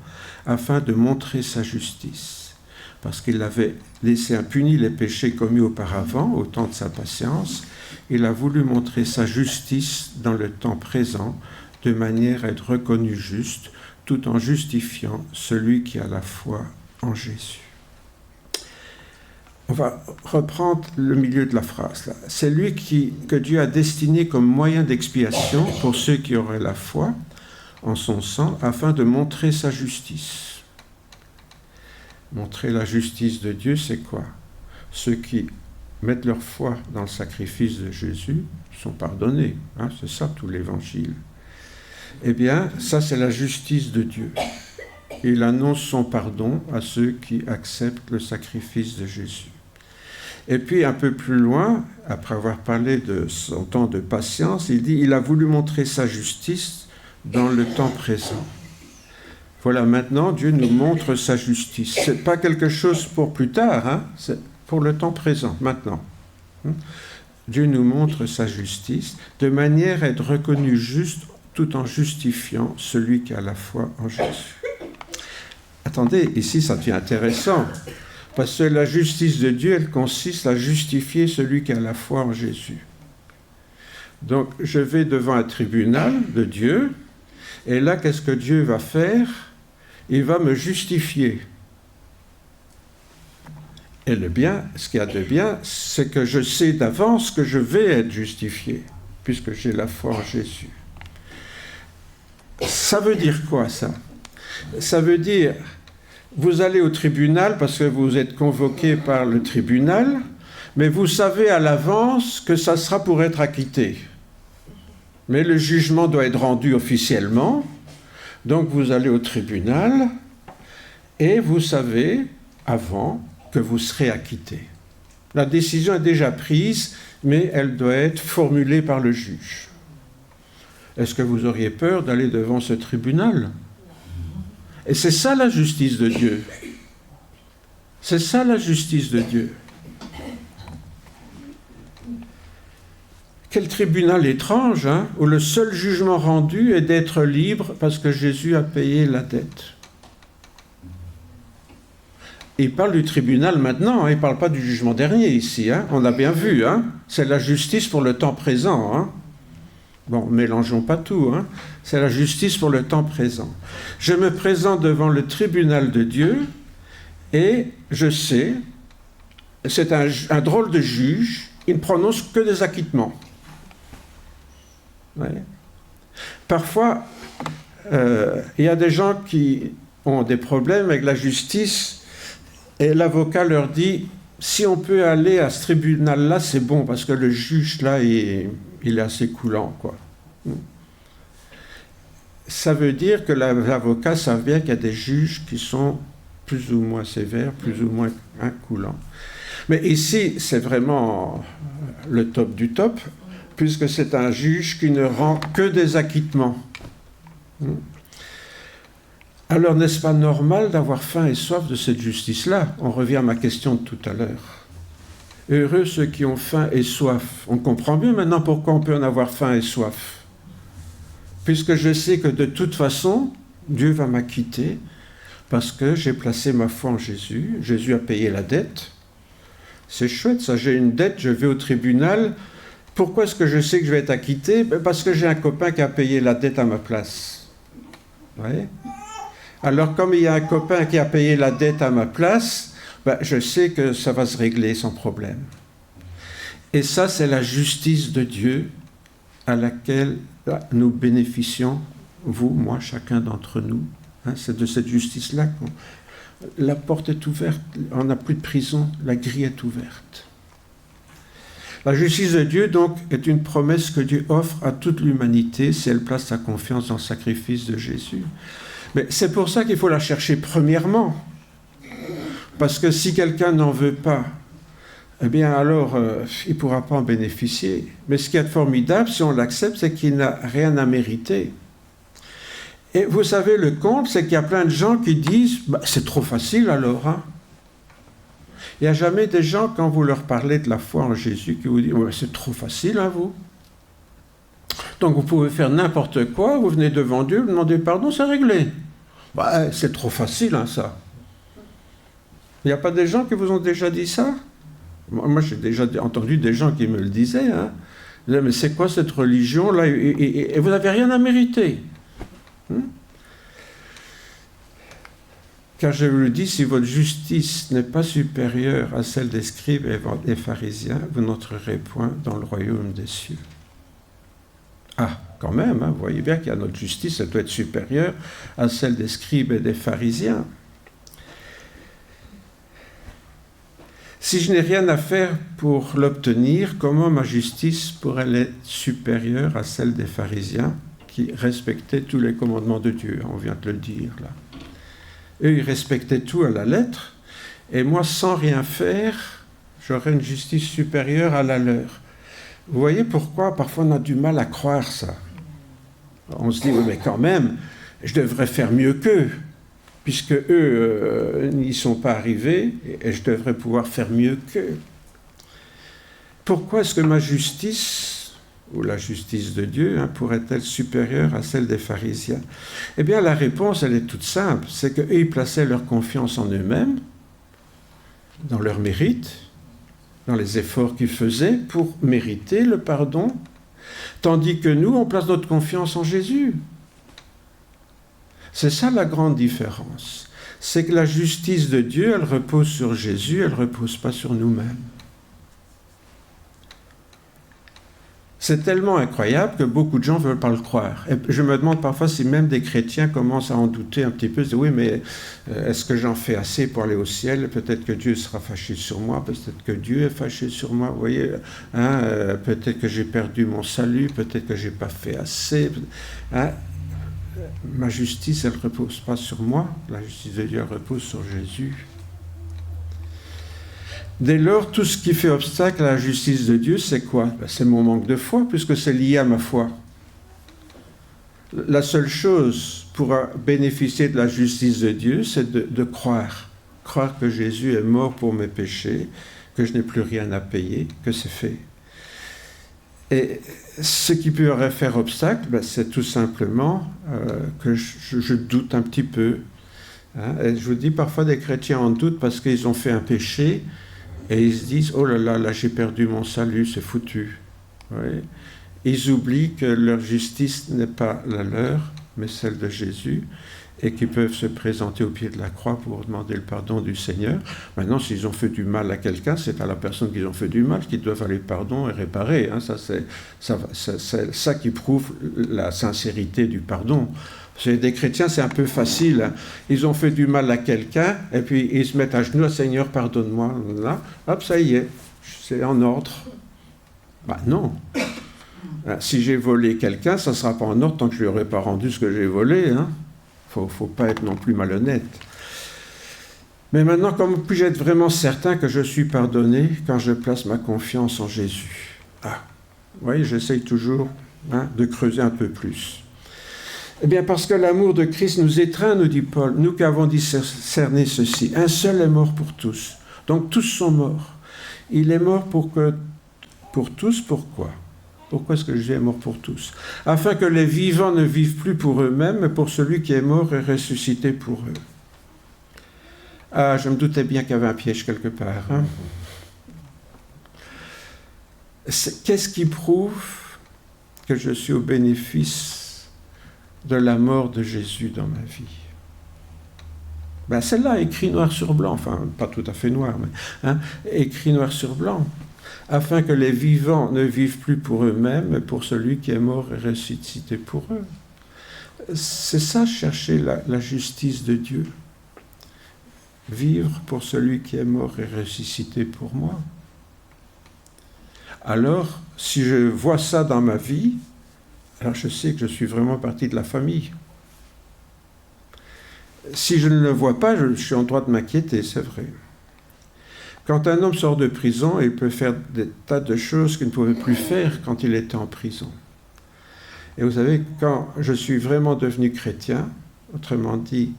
afin de montrer sa justice. Parce qu'il avait laissé impunis les péchés commis auparavant, au temps de sa patience, il a voulu montrer sa justice dans le temps présent, de manière à être reconnu juste, tout en justifiant celui qui a la foi en Jésus. On va reprendre le milieu de la phrase. Là. C'est lui que Dieu a destiné comme moyen d'expiation pour ceux qui auraient la foi en son sang, afin de montrer sa justice. Montrer la justice de Dieu, c'est quoi? Ceux qui mettent leur foi dans le sacrifice de Jésus sont pardonnés. Hein, c'est ça tout l'évangile. Eh bien, ça c'est la justice de Dieu. Il annonce son pardon à ceux qui acceptent le sacrifice de Jésus. Et puis un peu plus loin, après avoir parlé de son temps de patience, il dit « Il a voulu montrer sa justice dans le temps présent ». Voilà, maintenant Dieu nous montre sa justice. Ce n'est pas quelque chose pour plus tard, hein, c'est pour le temps présent, maintenant. Dieu nous montre sa justice de manière à être reconnu juste tout en justifiant celui qui a la foi en Jésus. Attendez, ici ça devient intéressant, parce que la justice de Dieu, elle consiste à justifier celui qui a la foi en Jésus. Donc je vais devant un tribunal de Dieu, et là qu'est-ce que Dieu va faire? Il va me justifier. Et le bien, ce qu'il y a de bien, c'est que je sais d'avance que je vais être justifié, puisque j'ai la foi en Jésus. Ça veut dire quoi, ça? Ça veut dire, vous allez au tribunal parce que vous êtes convoqué par le tribunal, mais vous savez à l'avance que ça sera pour être acquitté. Mais le jugement doit être rendu officiellement, donc vous allez au tribunal et vous savez avant que vous serez acquitté. La décision est déjà prise, mais elle doit être formulée par le juge. Est-ce que vous auriez peur d'aller devant ce tribunal? Et c'est ça la justice de Dieu. C'est ça la justice de Dieu. Quel tribunal étrange, hein, où le seul jugement rendu est d'être libre parce que Jésus a payé la dette. Il parle du tribunal maintenant, hein, il ne parle pas du jugement dernier ici. Hein, on a bien vu, hein, c'est la justice pour le temps présent. Hein. Bon, mélangeons pas tout, hein, c'est la justice pour le temps présent. Je me présente devant le tribunal de Dieu et je sais, c'est un drôle de juge, il ne prononce que des acquittements. Ouais. Parfois, il y a des gens qui ont des problèmes avec la justice et l'avocat leur dit « Si on peut aller à ce tribunal-là, c'est bon, parce que le juge, là, il est assez coulant, quoi. » Ça veut dire que l'avocat savent bien qu'il y a des juges qui sont plus ou moins sévères, plus ou moins coulants. Mais ici, c'est vraiment le top du top, puisque c'est un juge qui ne rend que des acquittements. Alors, n'est-ce pas normal d'avoir faim et soif de cette justice-là? On revient à ma question de tout à l'heure. Heureux ceux qui ont faim et soif. On comprend mieux maintenant pourquoi on peut en avoir faim et soif. Puisque je sais que de toute façon, Dieu va m'acquitter parce que j'ai placé ma foi en Jésus. Jésus a payé la dette. C'est chouette ça, j'ai une dette, je vais au tribunal. Pourquoi est-ce que je sais que je vais être acquitté? Parce que j'ai un copain qui a payé la dette à ma place. Vous voyez? Alors, comme il y a un copain qui a payé la dette à ma place, ben, je sais que ça va se régler sans problème. Et ça, c'est la justice de Dieu à laquelle nous bénéficions, vous, moi, chacun d'entre nous. Hein, c'est de cette justice-là qu'on... La porte est ouverte, on n'a plus de prison, la grille est ouverte. La justice de Dieu, donc, est une promesse que Dieu offre à toute l'humanité si elle place sa confiance dans le sacrifice de Jésus. Mais c'est pour ça qu'il faut la chercher premièrement. Parce que si quelqu'un n'en veut pas, eh bien alors, il ne pourra pas en bénéficier. Mais ce qui est formidable, si on l'accepte, c'est qu'il n'a rien à mériter. Et vous savez, le compte, c'est qu'il y a plein de gens qui disent bah, « c'est trop facile alors hein ». Il n'y a jamais des gens, quand vous leur parlez de la foi en Jésus, qui vous disent ouais, « c'est trop facile à vous ». Donc vous pouvez faire n'importe quoi, vous venez devant Dieu, vous demandez pardon, c'est réglé. Bah, c'est trop facile hein, ça. Il n'y a pas des gens qui vous ont déjà dit ça? Moi, j'ai déjà entendu des gens qui me le disaient. Hein. Ils disaient, mais c'est quoi cette religion-là et vous n'avez rien à mériter. Car je vous le dis, si votre justice n'est pas supérieure à celle des scribes et des pharisiens, vous n'entrerez point dans le royaume des cieux. Ah, quand même, hein, vous voyez bien qu'il y a notre justice, elle doit être supérieure à celle des scribes et des pharisiens. Si je n'ai rien à faire pour l'obtenir, comment ma justice pourrait être supérieure à celle des pharisiens qui respectaient tous les commandements de Dieu? On vient de le dire là. Eux, ils respectaient tout à la lettre, et moi, sans rien faire, j'aurais une justice supérieure à la leur. Vous voyez pourquoi parfois on a du mal à croire ça. On se dit, oui, mais quand même, je devrais faire mieux qu'eux, puisque eux n'y sont pas arrivés, et je devrais pouvoir faire mieux qu'eux. Pourquoi est-ce que ma justice, ou la justice de Dieu, hein, pourrait-elle supérieure à celle des pharisiens? Eh bien, la réponse, elle est toute simple, c'est qu'eux, ils plaçaient leur confiance en eux-mêmes, dans leur mérite, dans les efforts qu'ils faisaient pour mériter le pardon, tandis que nous, on place notre confiance en Jésus. C'est ça la grande différence. C'est que la justice de Dieu, elle repose sur Jésus, elle ne repose pas sur nous-mêmes. C'est tellement incroyable que beaucoup de gens ne veulent pas le croire. Et je me demande parfois si même des chrétiens commencent à en douter un petit peu. Ils disent, oui, mais est-ce que j'en fais assez pour aller au ciel? Peut-être que Dieu sera fâché sur moi, peut-être que Dieu est fâché sur moi. Vous voyez, hein, peut-être que j'ai perdu mon salut, peut-être que je n'ai pas fait assez. Hein. Ma justice, elle ne repose pas sur moi. La justice de Dieu elle repose sur Jésus. Dès lors, tout ce qui fait obstacle à la justice de Dieu, c'est quoi? C'est mon manque de foi, puisque c'est lié à ma foi. La seule chose pour bénéficier de la justice de Dieu, c'est de croire. Croire que Jésus est mort pour mes péchés, que je n'ai plus rien à payer, que c'est fait. Et ce qui pourrait faire obstacle, c'est tout simplement que je doute un petit peu. Hein? Et je vous dis, parfois des chrétiens en doutent parce qu'ils ont fait un péché, et ils se disent, oh là là, là j'ai perdu mon salut, c'est foutu. Oui. Ils oublient que leur justice n'est pas la leur, mais celle de Jésus, et qu'ils peuvent se présenter au pied de la croix pour demander le pardon du Seigneur. Maintenant, s'ils ont fait du mal à quelqu'un, c'est à la personne qu'ils ont fait du mal qu'ils doivent aller pardon et réparer. Hein. C'est ça qui prouve la sincérité du pardon. Chez des chrétiens, c'est un peu facile. Ils ont fait du mal à quelqu'un, et puis ils se mettent à genoux, « Seigneur, pardonne-moi ». Là, hop, ça y est, c'est en ordre. Ben non. Si j'ai volé quelqu'un, ça ne sera pas en ordre tant que je ne lui aurai pas rendu ce que j'ai volé. Hein. Faut pas être non plus malhonnête. Mais maintenant, comment puis-je être vraiment certain que je suis pardonné quand je place ma confiance en Jésus? Ah, vous voyez, j'essaye toujours de creuser un peu plus. Eh bien, parce que l'amour de Christ nous étreint, nous dit Paul, nous qui avons discerné ceci. Un seul est mort pour tous. Donc, tous sont morts. Il est mort pour tous, pourquoi? Pourquoi est-ce que Jésus est mort pour tous? Afin que les vivants ne vivent plus pour eux-mêmes, mais pour celui qui est mort et ressuscité pour eux. Ah, je me doutais bien qu'il y avait un piège quelque part. Hein? Qu'est-ce qui prouve que je suis au bénéfice de la mort de Jésus dans ma vie. Ben, celle-là, écrit noir sur blanc, enfin, pas tout à fait noir, mais écrit noir sur blanc, afin que les vivants ne vivent plus pour eux-mêmes, mais pour celui qui est mort et ressuscité pour eux. C'est ça, chercher la justice de Dieu. Vivre pour celui qui est mort et ressuscité pour moi. Alors, si je vois ça dans ma vie, alors je sais que je suis vraiment partie de la famille. Si je ne le vois pas, je suis en droit de m'inquiéter, c'est vrai. Quand un homme sort de prison, il peut faire des tas de choses qu'il ne pouvait plus faire quand il était en prison. Et vous savez, quand je suis vraiment devenu chrétien, autrement dit,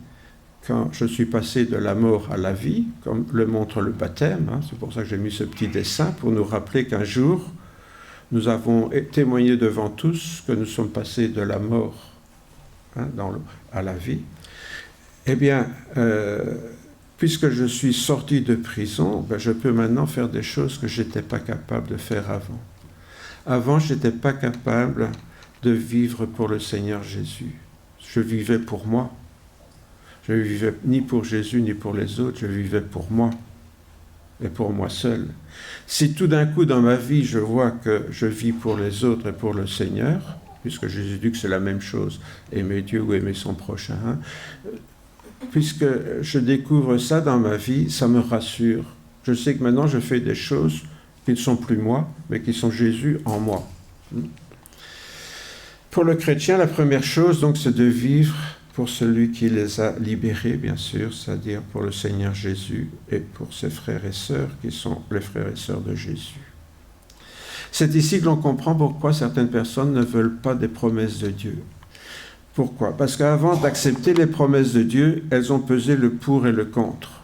quand je suis passé de la mort à la vie, comme le montre le baptême, c'est pour ça que j'ai mis ce petit dessin, pour nous rappeler qu'un jour, nous avons témoigné devant tous que nous sommes passés de la mort à la vie. Eh bien, puisque je suis sorti de prison, je peux maintenant faire des choses que je n'étais pas capable de faire avant. Avant, je n'étais pas capable de vivre pour le Seigneur Jésus. Je vivais pour moi. Je ne vivais ni pour Jésus ni pour les autres, je vivais pour moi et pour moi seul. Si tout d'un coup dans ma vie je vois que je vis pour les autres et pour le Seigneur, puisque Jésus dit que c'est la même chose, aimer Dieu ou aimer son prochain, puisque je découvre ça dans ma vie, ça me rassure. Je sais que maintenant je fais des choses qui ne sont plus moi, mais qui sont Jésus en moi. Pour le chrétien, la première chose, donc, c'est de vivre pour celui qui les a libérés, bien sûr, c'est-à-dire pour le Seigneur Jésus et pour ses frères et sœurs, qui sont les frères et sœurs de Jésus. C'est ici que l'on comprend pourquoi certaines personnes ne veulent pas des promesses de Dieu. Pourquoi ? Parce qu'avant d'accepter les promesses de Dieu, elles ont pesé le pour et le contre.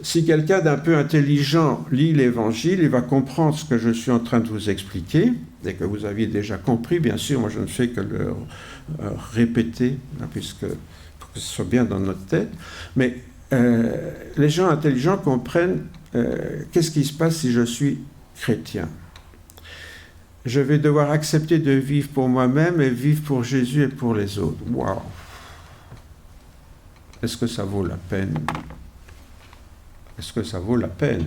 Si quelqu'un d'un peu intelligent lit l'Évangile, il va comprendre ce que je suis en train de vous expliquer, et que vous aviez déjà compris, bien sûr, moi je ne fais que le répéter, pour que ce soit bien dans notre tête, mais les gens intelligents comprennent qu'est-ce qui se passe si je suis chrétien. Je vais devoir accepter de vivre pour moi-même et vivre pour Jésus et pour les autres. Waouh! Est-ce que ça vaut la peine? Est-ce que ça vaut la peine?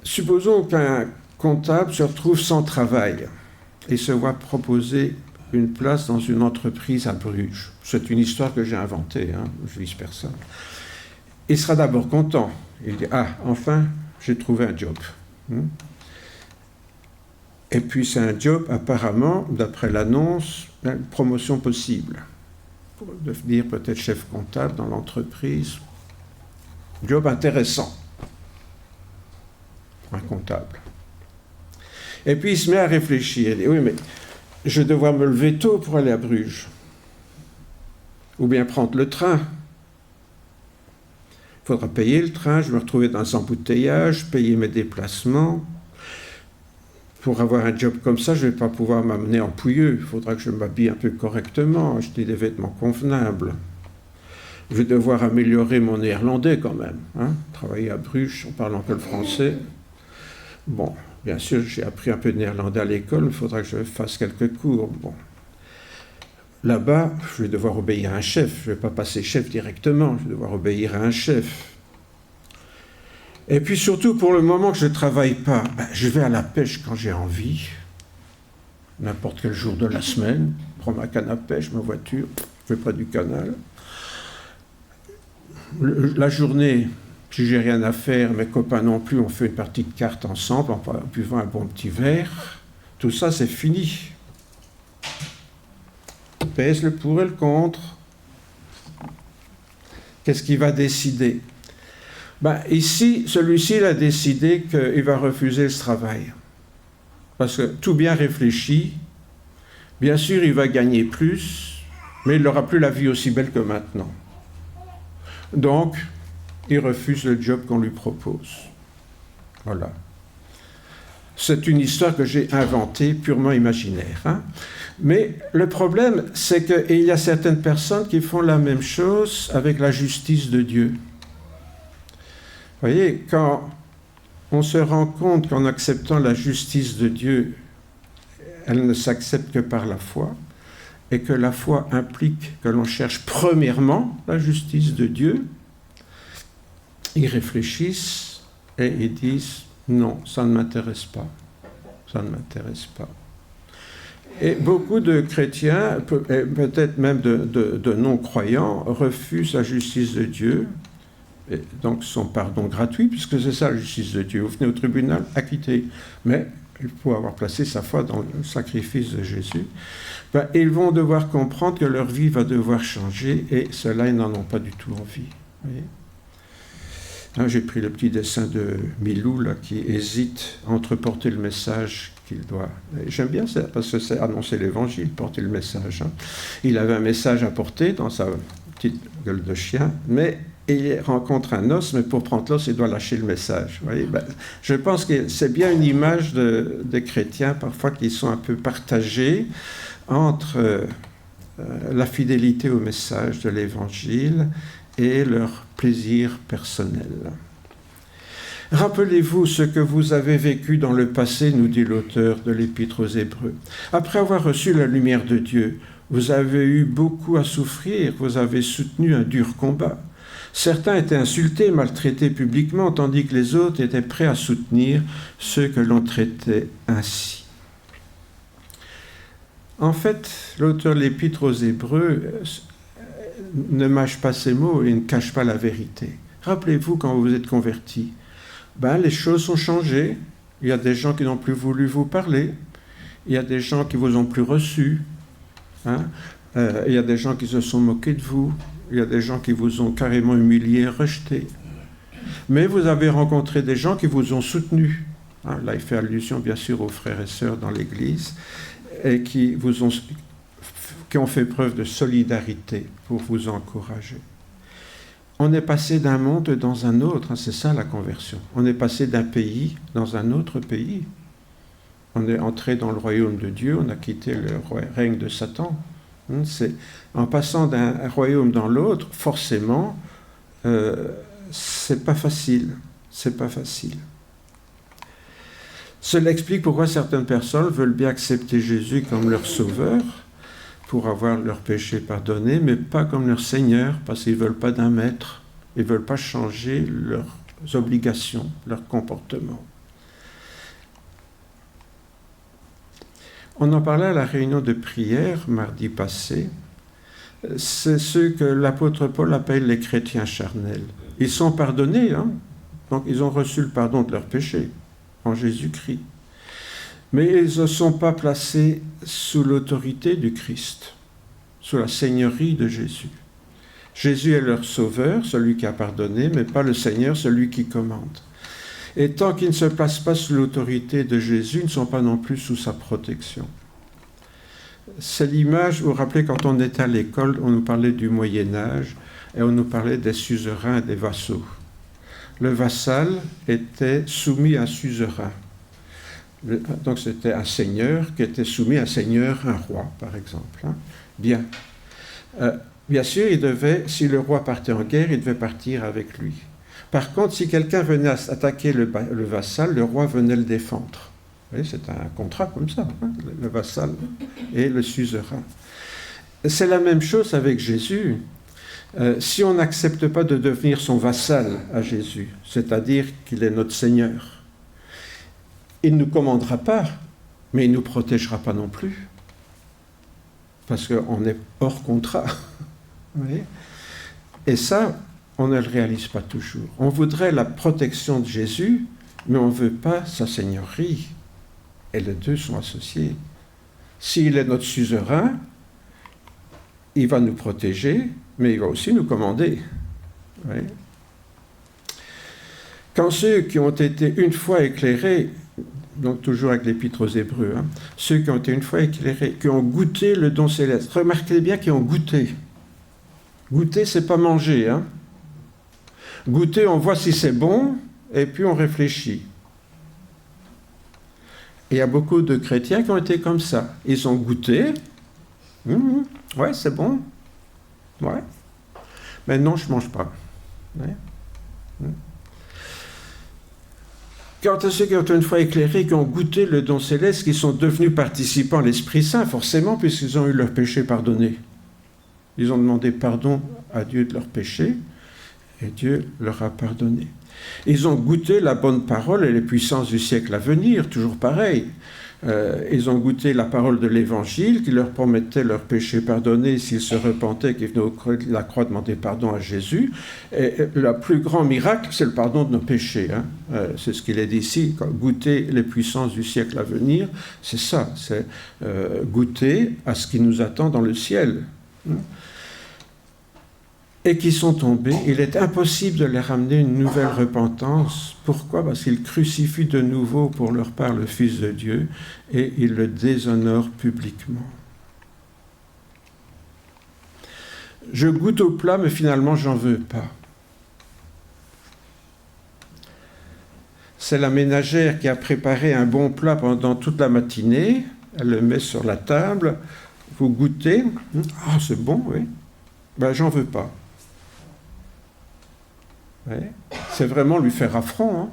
Supposons qu'un comptable se retrouve sans travail et se voit proposer une place dans une entreprise à Bruges. C'est une histoire que j'ai inventée, je vise personne. Il sera d'abord content. Il dit « Ah, enfin, j'ai trouvé un job. » Et puis c'est un job, apparemment, d'après l'annonce, une promotion possible. Pour devenir peut-être chef comptable dans l'entreprise. Job intéressant. Un comptable. Et puis il se met à réfléchir. Il dit, oui, mais je vais devoir me lever tôt pour aller à Bruges. Ou bien prendre le train. Il faudra payer le train, je vais me retrouver dans un embouteillage, payer mes déplacements. Pour avoir un job comme ça, je ne vais pas pouvoir m'amener en pouilleux. Il faudra que je m'habille un peu correctement, acheter des vêtements convenables. Je vais devoir améliorer mon néerlandais quand même. Travailler à Bruges en parlant que le français. Bon, bien sûr, j'ai appris un peu de néerlandais à l'école, il faudra que je fasse quelques cours. Bon. Là-bas, je vais devoir obéir à un chef. Je ne vais pas passer chef directement, je vais devoir obéir à un chef. Et puis surtout, pour le moment que je ne travaille pas, je vais à la pêche quand j'ai envie, n'importe quel jour de la semaine, je prends ma canne à pêche, ma voiture, je vais près du canal. La journée, si j'ai rien à faire, mes copains non plus, on fait une partie de cartes ensemble, en buvant un bon petit verre. Tout ça, c'est fini. Pèse le pour et le contre. Qu'est-ce qui va décider ? Ici, celui-ci, il a décidé qu'il va refuser ce travail. Parce que tout bien réfléchi, bien sûr, il va gagner plus, mais il n'aura plus la vie aussi belle que maintenant. Donc, il refuse le job qu'on lui propose. Voilà. C'est une histoire que j'ai inventée, purement imaginaire. Mais le problème, c'est qu'il y a certaines personnes qui font la même chose avec la justice de Dieu. Vous voyez, quand on se rend compte qu'en acceptant la justice de Dieu, elle ne s'accepte que par la foi, et que la foi implique que l'on cherche premièrement la justice de Dieu. Ils réfléchissent et ils disent « non, ça ne m'intéresse pas, ça ne m'intéresse pas ». Et beaucoup de chrétiens, peut-être même de non-croyants, refusent la justice de Dieu, et donc son pardon gratuit, puisque c'est ça la justice de Dieu. Vous venez au tribunal, acquitté. Mais il faut avoir placé sa foi dans le sacrifice de Jésus. Ils vont devoir comprendre que leur vie va devoir changer, et cela, ils n'en ont pas du tout envie. Là, j'ai pris le petit dessin de Milou, là, qui hésite entre porter le message qu'il doit... J'aime bien ça, parce que c'est annoncer l'évangile, porter le message. Il avait un message à porter dans sa petite gueule de chien, mais il rencontre un os, mais pour prendre l'os, il doit lâcher le message. Vous voyez, je pense que c'est bien une image des chrétiens, parfois, qui sont un peu partagés entre la fidélité au message de l'évangile et leur plaisir personnel. Rappelez-vous ce que vous avez vécu dans le passé, nous dit l'auteur de l'Épître aux Hébreux. Après avoir reçu la lumière de Dieu, vous avez eu beaucoup à souffrir, vous avez soutenu un dur combat. Certains étaient insultés, maltraités publiquement, tandis que les autres étaient prêts à soutenir ceux que l'on traitait ainsi. En fait, l'auteur de l'Épître aux Hébreux ne mâche pas ses mots et ne cache pas la vérité. Rappelez-vous quand vous vous êtes convertis, les choses ont changé. Il y a des gens qui n'ont plus voulu vous parler. Il y a des gens qui vous ont plus reçu. Il y a des gens qui se sont moqués de vous. Il y a des gens qui vous ont carrément humilié et rejeté. Mais vous avez rencontré des gens qui vous ont soutenu. Là, il fait allusion, bien sûr, aux frères et sœurs dans l'Église, et qui ont fait preuve de solidarité pour vous encourager. On est passé d'un monde dans un autre, c'est ça la conversion. On est passé d'un pays dans un autre pays. On est entré dans le royaume de Dieu, on a quitté le règne de Satan. En passant d'un royaume dans l'autre, forcément, c'est pas facile. C'est pas facile. Cela explique pourquoi certaines personnes veulent bien accepter Jésus comme leur sauveur, pour avoir leurs péchés pardonnés, mais pas comme leur Seigneur, parce qu'ils ne veulent pas d'un maître, ils ne veulent pas changer leurs obligations, leur comportement. On en parlait à la réunion de prière mardi passé. C'est ceux que l'apôtre Paul appelle les chrétiens charnels. Ils sont pardonnés, donc ils ont reçu le pardon de leurs péchés en Jésus-Christ. Mais ils ne sont pas placés sous l'autorité du Christ, sous la seigneurie de Jésus. Jésus est leur sauveur, celui qui a pardonné, mais pas le Seigneur, celui qui commande. Et tant qu'ils ne se placent pas sous l'autorité de Jésus, ils ne sont pas non plus sous sa protection. C'est l'image, vous vous rappelez, quand on était à l'école, on nous parlait du Moyen-Âge, et on nous parlait des suzerains et des vassaux. Le vassal était soumis à un suzerain. Donc c'était un seigneur qui était soumis à un seigneur, un roi, par exemple. Bien. Bien sûr, si le roi partait en guerre, il devait partir avec lui. Par contre, si quelqu'un venait attaquer le vassal, le roi venait le défendre. Vous voyez, c'est un contrat comme ça, le vassal et le suzerain. C'est la même chose avec Jésus. Si on n'accepte pas de devenir son vassal à Jésus, c'est-à-dire qu'il est notre Seigneur, il ne nous commandera pas, mais il ne nous protégera pas non plus. Parce qu'on est hors contrat. Vous voyez ? Et ça, on ne le réalise pas toujours. On voudrait la protection de Jésus, mais on ne veut pas sa seigneurie. Et les deux sont associés. S'il est notre suzerain, il va nous protéger, mais il va aussi nous commander. Vous voyez ? Quand ceux qui ont été une fois éclairés, donc toujours avec l'Épître aux Hébreux, ceux qui ont été une fois éclairés, qui ont goûté le don céleste, remarquez bien qu'ils ont goûté. Goûter, c'est pas manger. Goûter, on voit si c'est bon, et puis on réfléchit. Et il y a beaucoup de chrétiens qui ont été comme ça. Ils ont goûté. Ouais, c'est bon. Ouais. Mais non, je ne mange pas. Ouais. Quant à ceux qui ont une foi éclairée, qui ont goûté le don céleste, qui sont devenus participants de l'Esprit Saint, forcément, puisqu'ils ont eu leurs péchés pardonnés. Ils ont demandé pardon à Dieu de leurs péchés, et Dieu leur a pardonné. Ils ont goûté la bonne parole et les puissances du siècle à venir, toujours pareil. Ils ont goûté la parole de l'Évangile qui leur promettait leurs péchés pardonnés s'ils se repentaient, qu'ils venaient au creux de la croix demander pardon à Jésus. Et le plus grand miracle, c'est le pardon de nos péchés. C'est ce qu'il est dit ici, goûter les puissances du siècle à venir, c'est ça, c'est goûter à ce qui nous attend dans le ciel. Et qui sont tombés, il est impossible de les ramener une nouvelle repentance. Pourquoi ? Parce qu'ils crucifient de nouveau pour leur part le Fils de Dieu et ils le déshonorent publiquement. Je goûte au plat, mais finalement, j'en veux pas. C'est la ménagère qui a préparé un bon plat pendant toute la matinée. Elle le met sur la table. Vous goûtez. Ah, c'est bon, oui. Ben, j'en veux pas. Ouais. C'est vraiment lui faire affront. Hein.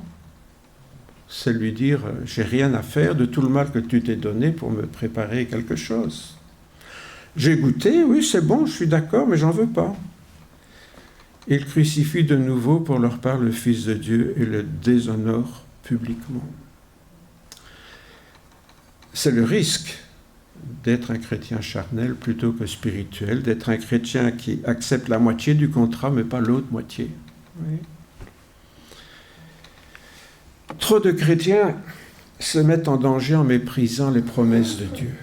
C'est lui dire, j'ai rien à faire de tout le mal que tu t'es donné pour me préparer quelque chose. J'ai goûté, oui, c'est bon, je suis d'accord, mais j'en veux pas. Il crucifie de nouveau pour leur part le Fils de Dieu et le déshonore publiquement. C'est le risque d'être un chrétien charnel plutôt que spirituel, d'être un chrétien qui accepte la moitié du contrat, mais pas l'autre moitié. Oui. Trop de chrétiens se mettent en danger en méprisant les promesses de Dieu.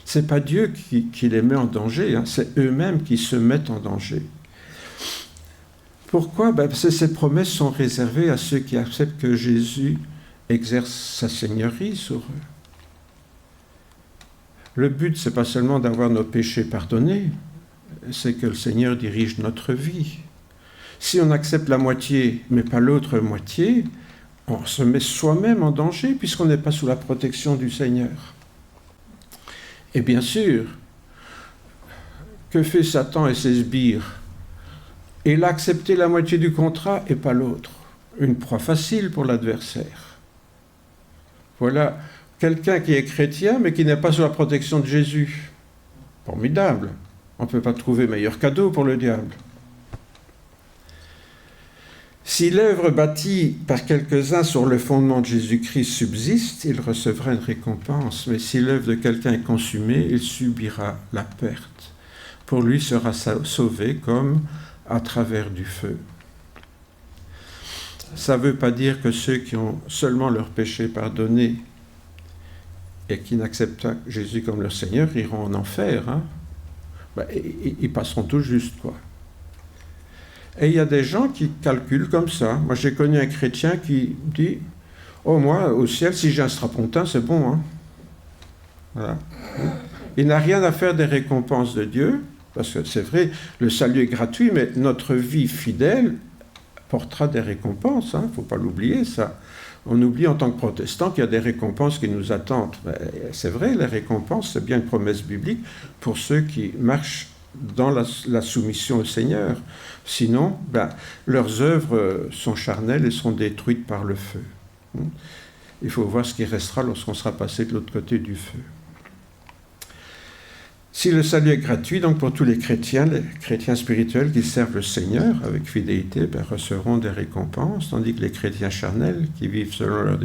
Ce n'est pas Dieu qui les met en danger, hein, c'est eux-mêmes qui se mettent en danger. Pourquoi ? Parce que ces promesses sont réservées à ceux qui acceptent que Jésus exerce sa seigneurie sur eux. Le but, ce n'est pas seulement d'avoir nos péchés pardonnés, c'est que le Seigneur dirige notre vie. Si on accepte la moitié, mais pas l'autre moitié, on se met soi-même en danger puisqu'on n'est pas sous la protection du Seigneur. Et bien sûr, que fait Satan et ses sbires ? Il a accepté la moitié du contrat et pas l'autre. Une proie facile pour l'adversaire. Voilà quelqu'un qui est chrétien mais qui n'est pas sous la protection de Jésus. Formidable. On ne peut pas trouver meilleur cadeau pour le diable. Si l'œuvre bâtie par quelques-uns sur le fondement de Jésus-Christ subsiste, il recevra une récompense. Mais si l'œuvre de quelqu'un est consumée, il subira la perte. Pour lui sera sauvé comme à travers du feu. Ça ne veut pas dire que ceux qui ont seulement leurs péchés pardonnés et qui n'acceptent pas Jésus comme leur Seigneur iront en enfer. Hein? Ils passeront tout juste, quoi. Et il y a des gens qui calculent comme ça. Moi, j'ai connu un chrétien qui dit « Oh, moi, au ciel, si j'ai un strapontin, c'est bon. Hein. » Voilà. Il n'a rien à faire des récompenses de Dieu, parce que c'est vrai, le salut est gratuit, mais notre vie fidèle portera des récompenses. Il ne faut pas l'oublier, ça. On oublie en tant que protestant qu'il y a des récompenses qui nous attendent. C'est vrai, les récompenses, c'est bien une promesse biblique pour ceux qui marchent dans la soumission au Seigneur. Sinon, leurs œuvres sont charnelles et seront détruites par le feu. Il faut voir ce qui restera lorsqu'on sera passé de l'autre côté du feu. Si le salut est gratuit, donc pour tous les chrétiens spirituels qui servent le Seigneur avec fidélité, recevront des récompenses, tandis que les chrétiens charnels qui vivent selon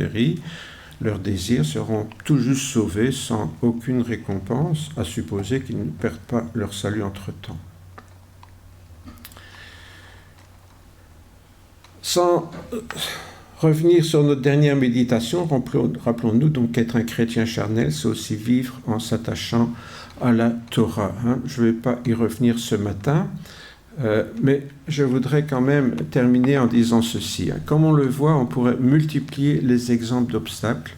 leurs désirs seront tout juste sauvés sans aucune récompense, à supposer qu'ils ne perdent pas leur salut entre-temps. Sans revenir sur notre dernière méditation, rappelons-nous donc qu'être un chrétien charnel, c'est aussi vivre en s'attachant à la Torah. Je ne vais pas y revenir ce matin, mais je voudrais quand même terminer en disant ceci. Comme on le voit, on pourrait multiplier les exemples d'obstacles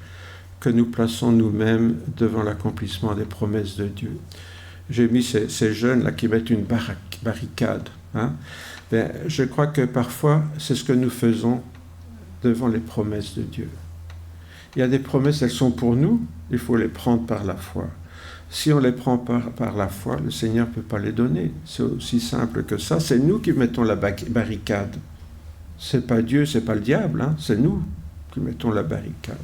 que nous plaçons nous-mêmes devant l'accomplissement des promesses de Dieu. J'ai mis ces jeunes-là qui mettent une barricade. Je crois que parfois, c'est ce que nous faisons devant les promesses de Dieu. Il y a des promesses, elles sont pour nous, il faut les prendre par la foi. Si on les prend par la foi, le Seigneur ne peut pas les donner. C'est aussi simple que ça. C'est nous qui mettons la barricade. C'est pas Dieu, c'est pas le diable, hein, c'est nous qui mettons la barricade.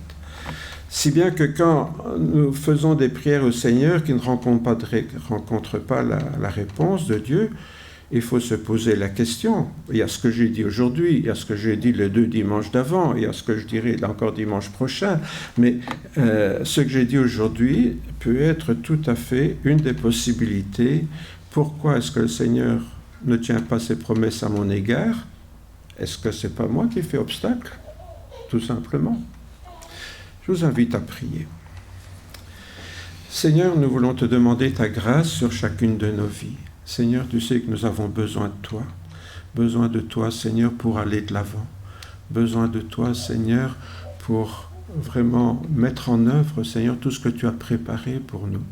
Si bien que quand nous faisons des prières au Seigneur qui ne rencontrent pas la réponse de Dieu, il faut se poser la question. Il y a ce que j'ai dit aujourd'hui, il y a ce que j'ai dit les 2 dimanches d'avant, il y a ce que je dirai encore dimanche prochain. Mais ce que j'ai dit aujourd'hui peut être tout à fait une des possibilités. Pourquoi est-ce que le Seigneur ne tient pas ses promesses à mon égard? Est-ce que ce n'est pas moi qui fais obstacle? Tout simplement. Je vous invite à prier. Seigneur, nous voulons te demander ta grâce sur chacune de nos vies. Seigneur, tu sais que nous avons besoin de toi, Seigneur, pour aller de l'avant. Besoin de toi, Seigneur, pour vraiment mettre en œuvre, Seigneur, tout ce que tu as préparé pour nous.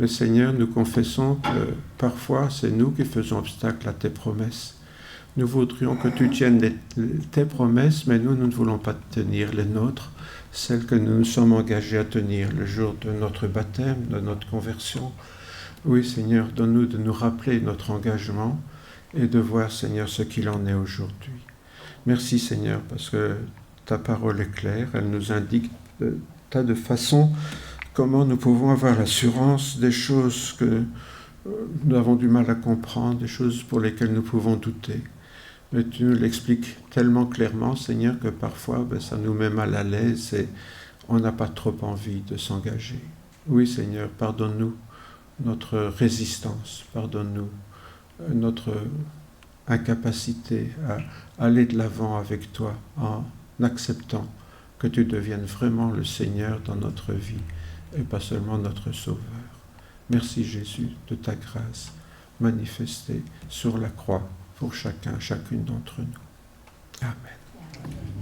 Mais Seigneur, nous confessons que parfois, c'est nous qui faisons obstacle à tes promesses. Nous voudrions que tu tiennes tes promesses, mais nous ne voulons pas tenir les nôtres, celles que nous nous sommes engagés à tenir le jour de notre baptême, de notre conversion. Oui, Seigneur, donne-nous de nous rappeler notre engagement et de voir, Seigneur, ce qu'il en est aujourd'hui. Merci, Seigneur, parce que ta parole est claire, elle nous indique de tas de façons comment nous pouvons avoir l'assurance des choses que nous avons du mal à comprendre, des choses pour lesquelles nous pouvons douter. Mais tu nous l'expliques tellement clairement, Seigneur, que parfois ça nous met mal à l'aise et on n'a pas trop envie de s'engager. Oui, Seigneur, pardonne-nous notre résistance, pardonne-nous notre incapacité à aller de l'avant avec toi en acceptant que tu deviennes vraiment le Seigneur dans notre vie et pas seulement notre Sauveur. Merci Jésus de ta grâce manifestée sur la croix pour chacune d'entre nous. Amen.